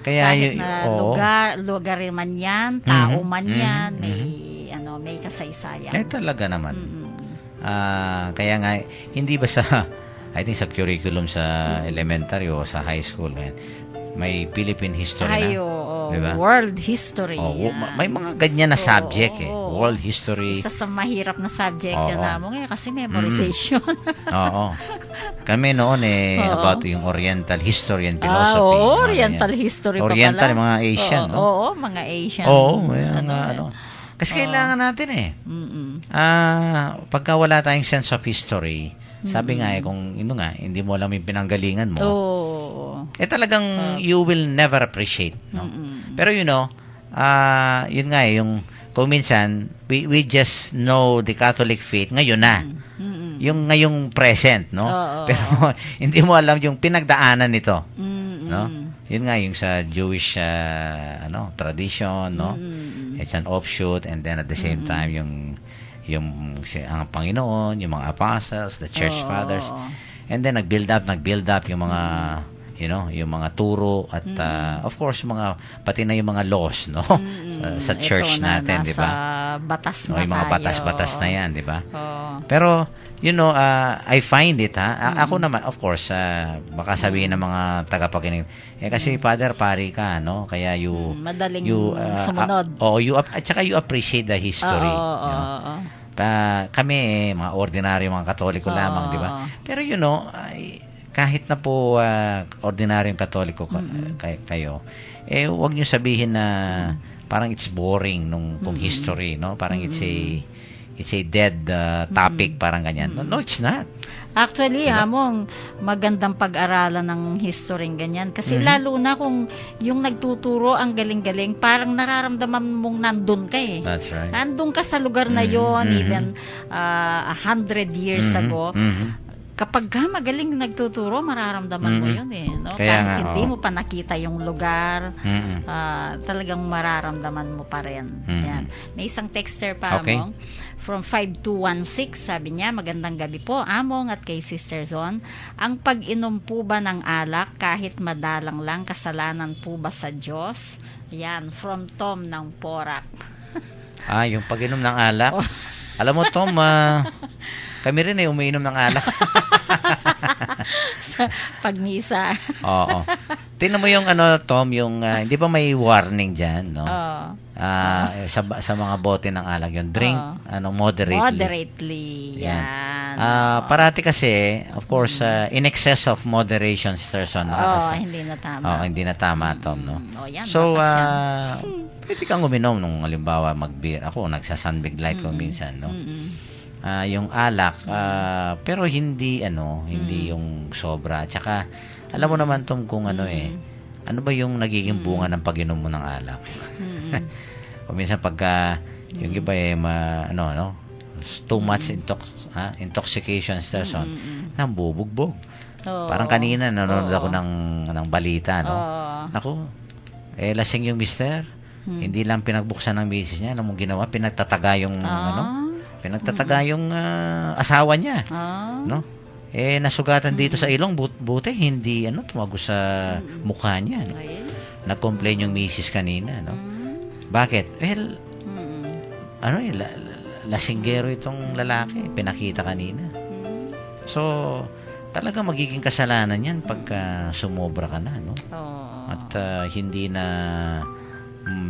Speaker 2: Kaya
Speaker 3: Kahit na lugar man yan, tao man yan, may kasaysayan.
Speaker 2: Talaga naman. Kaya nga, hindi ba I think sa curriculum sa elementary o sa high school, may Philippine history diba?
Speaker 3: World history.
Speaker 2: May mga ganyan na subject World history.
Speaker 3: Isa sa mahirap na subject yan namin kasi memorization.
Speaker 2: Oo. Kami noon about yung Oriental history and philosophy.
Speaker 3: Oriental history pa pala.
Speaker 2: Oriental, mga Asian, no?
Speaker 3: Oo, mga Asian.
Speaker 2: Kasi kailangan natin pagka wala tayong sense of history, sabi nga kung hindi mo alam yung pinanggalingan mo, talagang you will never appreciate, no? Pero yun nga yung kung minsan we just know the Catholic faith ngayon na. Yung ngayong present, no? Pero hindi mo alam yung pinagdaanan nito, no? Yun nga yung sa Jewish tradition, no? It's an offshoot, and then at the same time ang Panginoon, yung mga apostles, the church fathers, and then nag-build up yung mga yung mga turo at of course pati na yung mga laws, no? sa church natin, di ba?
Speaker 3: Batas na
Speaker 2: yung mga
Speaker 3: tayo.
Speaker 2: batas-batas na yan, di ba? Pero I find it ako naman, of course, baka sabihin ng mga tagapakinig, kasi Father, pari ka, no? Kaya
Speaker 3: madaling sumunod.
Speaker 2: At saka you appreciate the history. Kami mga ordinaryo, mga Katoliko lamang, di ba? Pero kahit na po ordinaryong Katoliko kayo, huwag niyo sabihin na parang it's boring nung history, no? Parang it's a dead topic, parang ganyan. No, it's not.
Speaker 3: Actually, Among, magandang pag-aralan ng history ganyan. Kasi lalo na kung yung nagtuturo ang galing-galing, parang nararamdaman mong nandun ka
Speaker 2: That's right.
Speaker 3: Nandun ka sa lugar na yon, even 100 years ago. Kapag magaling nagtuturo, mararamdaman mo yun no? Kahit hindi mo pa nakita yung lugar, talagang mararamdaman mo pa rin. Yan. May isang texter pa, Among, from 5216, sabi niya, magandang gabi po, Among at kay Sister Zon. Ang pag-inom po ba ng alak, kahit madalang lang, kasalanan po ba sa Diyos? Yan, from Tom ng Porac.
Speaker 2: Yung pag-inom ng alak? Alam mo, Tom, kami rin umiinom ng alak.
Speaker 3: Sa pagmisa.
Speaker 2: Oo. Tingnan mo yung Tom, yung hindi ba may warning diyan, no? Sa mga bote ng alak, yung drink moderately.
Speaker 3: Moderately. Yan.
Speaker 2: Parati kasi, of course, in excess of moderation, Sister Son,
Speaker 3: hindi na tama.
Speaker 2: Hindi na tama, Tom, no?
Speaker 3: Yan,
Speaker 2: so, pwede kang uminom nung halimbawa mag-beer. Ako, nagsa-Sunbig Light ko minsan, no? Yung alak, pero hindi yung sobra. At saka, alam mo naman, Tom, kung ano ba yung nagiging bunga ng pag-inom mo ng alak? O minsan pagka yung iba too much intoxication, Sister, nambubugbog. Parang kanina nanonood ako ng balita, no? Ako, lasing yung mister. Hindi lang pinagbuksan ng misis niya, alam mo ginawa, pinagtataga yung yung asawa niya, no? Nasugatan dito sa ilong, buti hindi tumagos sa mukha niya, no? Nag-complain yung misis kanina, no? Bakit? Well, lasinggero itong lalaki, pinakita kanina. So, talaga magiging kasalanan yan pagka sumobra ka na, no? At hindi na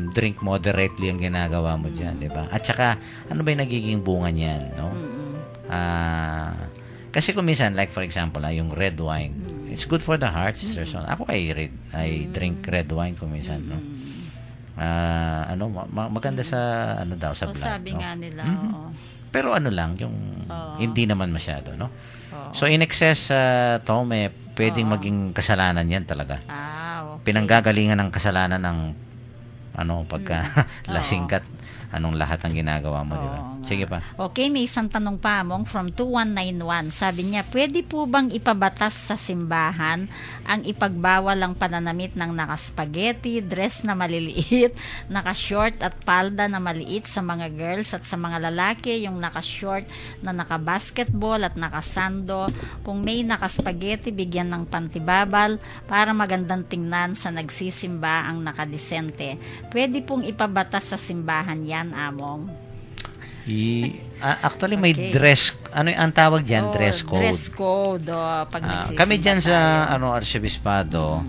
Speaker 2: drink moderately ang ginagawa mo dyan, di ba? At saka, ano ba yung nagiging bunga niyan, no? Kasi kung minsan, like for example, yung red wine, it's good for the heart, Sister Son. Ako I drink red wine kung minsan, no? Maganda sa, sa blood,
Speaker 3: sabi
Speaker 2: no?
Speaker 3: nga nila,
Speaker 2: pero ano lang, yung hindi naman masyado, no?
Speaker 3: Oo.
Speaker 2: So, in excess, Tom, pwedeng maging kasalanan yan talaga.
Speaker 3: Okay.
Speaker 2: Pinanggagalingan ng kasalanan ng pagka lasing ka't anong lahat ang ginagawa mo, di ba?
Speaker 3: Oo nga.
Speaker 2: Sige pa.
Speaker 3: Okay, may isang tanong pa, Among, from 2191. Sabi niya, pwede po bang ipabatas sa simbahan ang ipagbawal ang pananamit ng nakaspaghetti, dress na maliliit, naka-short at palda na maliit sa mga girls at sa mga lalaki, yung naka-short na naka-basketball at naka-sando. Kung may nakaspaghetti, bigyan ng pantibabal para magandang tingnan sa nagsisimba ang nakadesente. Pwede pong ipabatas sa simbahan yan, Among?
Speaker 2: Actually, may
Speaker 3: Okay.
Speaker 2: dress, ano ang tawag dyan? Dress code.
Speaker 3: Dress code. Pag nagsisimba
Speaker 2: Kami dyan sa
Speaker 3: tayo.
Speaker 2: Arsiobispado,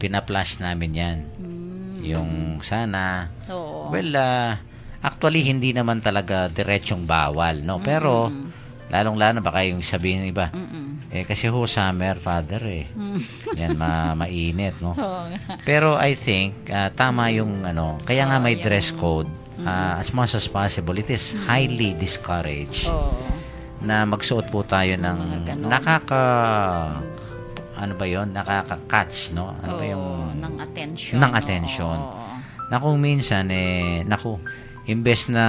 Speaker 2: pina-flash namin yan. Yung sana,
Speaker 3: Oo.
Speaker 2: well, actually, hindi naman talaga diretsong bawal, no? Pero, lalong-lalo baka yung sabihin ng iba, kasi summer, Father, yan, mainit, no?
Speaker 3: Oo nga.
Speaker 2: Pero I think, tama yung, kaya nga may
Speaker 3: yung-
Speaker 2: dress code, as much as possible, it is highly discouraged
Speaker 3: Oo.
Speaker 2: na magsuot po tayo ng
Speaker 3: Mga ganon.
Speaker 2: nakaka-catch, no? Ano ba yung
Speaker 3: ng attention.
Speaker 2: ng attention.
Speaker 3: Oo.
Speaker 2: na kung minsan imbes na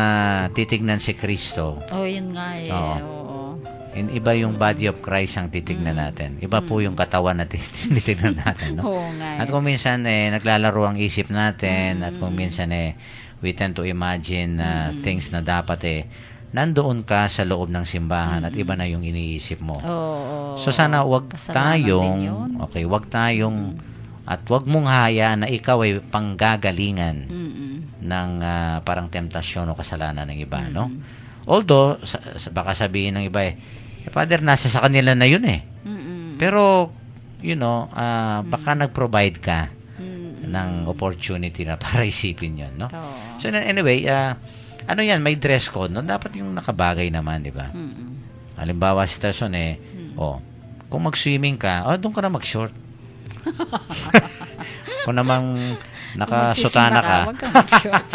Speaker 2: titignan si Kristo,
Speaker 3: Yun nga
Speaker 2: Oo.
Speaker 3: Oo.
Speaker 2: iba yung body of Christ ang titignan natin. Iba po yung katawan na titignan natin, no?
Speaker 3: Oo nga
Speaker 2: At kung minsan naglalaro ang isip natin, at kung minsan we tend to imagine things na dapat nandoon ka sa loob ng simbahan at iba na yung iniisip mo.
Speaker 3: Oo.
Speaker 2: So sana wag
Speaker 3: Kasalanan din yun.
Speaker 2: wag tayong at wag mong hayaan na ikaw ay panggagalingan ng parang temptasyon o kasalanan ng iba, no? Although baka sabihin ng iba Father, nasa sa kanila na yun Pero baka nag-provide ka ng opportunity na para isipin yun, no?
Speaker 3: Oo.
Speaker 2: So anyway, ano yan, may dress code, no? Dapat yung nakabagay naman, di ba? Halimbawa, si Terson, kung mag-swimming ka, doon ka na mag-short. Kung namang nakasutana ka,
Speaker 3: Huwag kang mag-short.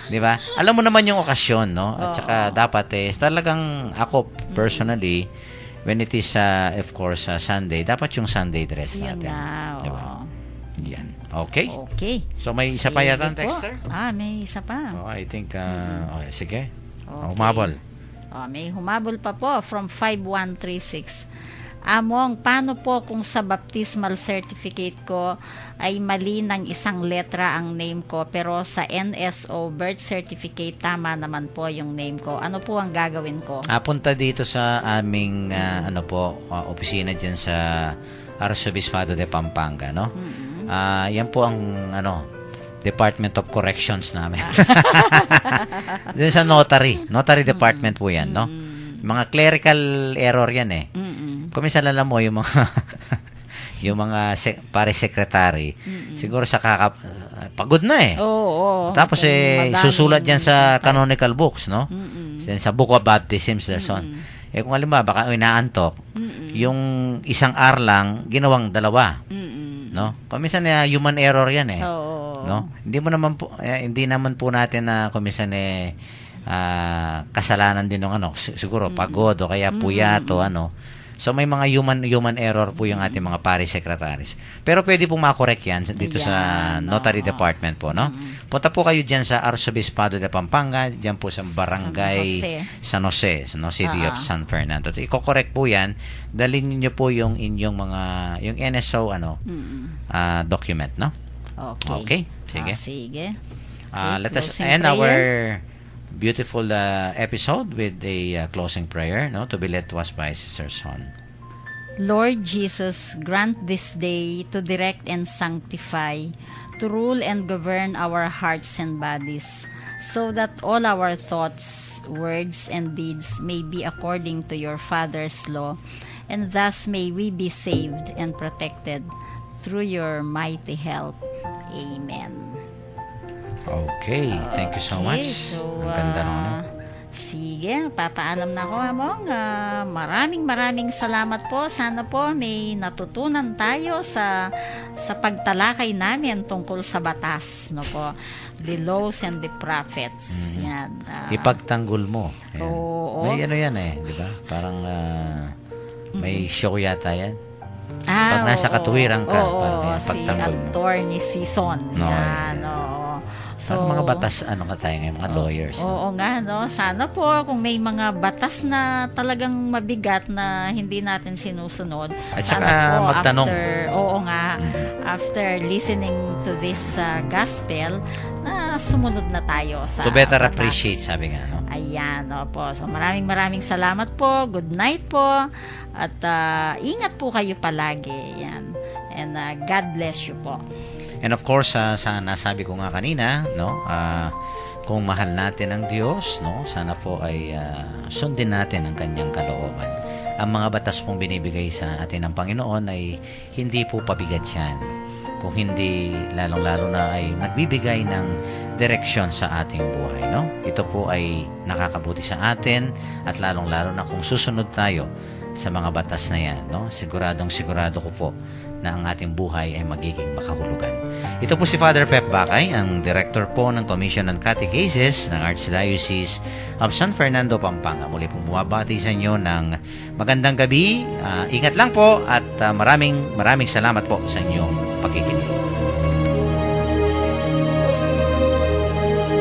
Speaker 2: di ba? Alam mo naman yung okasyon, no? At saka dapat talagang ako personally, when it is of course Sunday, dapat yung Sunday dress
Speaker 3: Yun
Speaker 2: natin.
Speaker 3: na.
Speaker 2: Di ba?
Speaker 3: Oo.
Speaker 2: Yan. Okay?
Speaker 3: Okay.
Speaker 2: So may isa pa yata ang
Speaker 3: Sige po.
Speaker 2: texter?
Speaker 3: May isa pa.
Speaker 2: I think sige.
Speaker 3: Okay.
Speaker 2: Humabol.
Speaker 3: May humabol pa po from 5136. Among, paano po kung sa baptismal certificate ko ay mali ng isang letra ang name ko, pero sa NSO birth certificate tama naman po yung name ko? Ano po ang gagawin ko?
Speaker 2: Punta dito sa aming opisina dyan sa Arsiobispado de Pampanga, no? Yan po ang Department of Corrections namin. Dito sa notary department po yan, no? Mga clerical error yan Kung minsan alam mo yung mga yung mga pare secretary, siguro sa pagod na
Speaker 3: Oo.
Speaker 2: Tapos
Speaker 3: Madaming-
Speaker 2: susulat yan sa canonical books, no? Sa Book of Baptisms, there's on. Kung halimbawa, baka inaantok, yung isang R lang, ginawang dalawa. No? Kung minsan human error yan
Speaker 3: Oo.
Speaker 2: No? Hindi naman po natin na kung minsan kasalanan din ng siguro pagod o kaya puyat o So may mga human error po yung ating mga pari secretaries. Pero pwede pong makorek yan dito sa notary department po, no? Punta po kayo diyan sa Arsiobispado de Pampanga, diyan po sa barangay San Jose, City of San Fernando. Iko-correct po yan. Dalhin niyo po yung inyong mga yung NSO document, no? Okay. Sige.
Speaker 3: Sige.
Speaker 2: Let us
Speaker 3: closing
Speaker 2: end
Speaker 3: prayer.
Speaker 2: our beautiful episode with a closing prayer, no, to be led to us by Sister Son.
Speaker 3: Lord Jesus, grant this day to direct and sanctify, to rule and govern our hearts and bodies, so that all our thoughts, words, and deeds may be according to your Father's law, and thus may we be saved and protected through your mighty help. Amen.
Speaker 2: Okay, thank you so much.
Speaker 3: So,
Speaker 2: Ang ganda nun, no?
Speaker 3: Sige, papaalam na ako, Among. Maraming salamat po. Sana po may natutunan tayo sa pagtalakay namin tungkol sa batas, no po. The laws and the prophets. Yan.
Speaker 2: Ipagtanggol mo. Ayan.
Speaker 3: Oo.
Speaker 2: May ano yan di ba? Parang may show yata yan. Pag nasa
Speaker 3: oo,
Speaker 2: katuwiran ka,
Speaker 3: oo,
Speaker 2: parang yan,
Speaker 3: si
Speaker 2: pagtanggol mo.
Speaker 3: Attorney Season.
Speaker 2: No,
Speaker 3: Yan,
Speaker 2: yan.
Speaker 3: oo.
Speaker 2: Parang mga batas, ka tayo ngayon, mga lawyers.
Speaker 3: Oo nga, no? Sana po kung may mga batas na talagang mabigat na hindi natin sinusunod.
Speaker 2: At
Speaker 3: sana
Speaker 2: saka
Speaker 3: po
Speaker 2: magtanong.
Speaker 3: After listening to this gospel, na sumunod na tayo sa
Speaker 2: To better
Speaker 3: batas.
Speaker 2: appreciate, sabi nga, no?
Speaker 3: Ayan, opo. So maraming salamat po. Good night po. At ingat po kayo palagi. Yan. And God bless you po.
Speaker 2: And of course, sa nasabi ko nga kanina, no, kung mahal natin ang Diyos, no, sana po ay sundin natin ang kanyang kalooban. Ang mga batas pong binibigay sa atin ng Panginoon ay hindi po pabigat yan. Kung hindi, lalong-lalo na ay nagbibigay ng direksyon sa ating buhay, no? Ito po ay nakakabuti sa atin at lalong-lalo na kung susunod tayo sa mga batas na yan, no? Sigurado ko po na ang ating buhay ay magiging makahulugan. Ito po si Father Pep Bacay, ang Director po ng Commission on Catechesis ng Archdiocese of San Fernando, Pampanga. Muli pong bumabati sa inyo ng magandang gabi. Ingat lang po at maraming salamat po sa inyong pakikinig.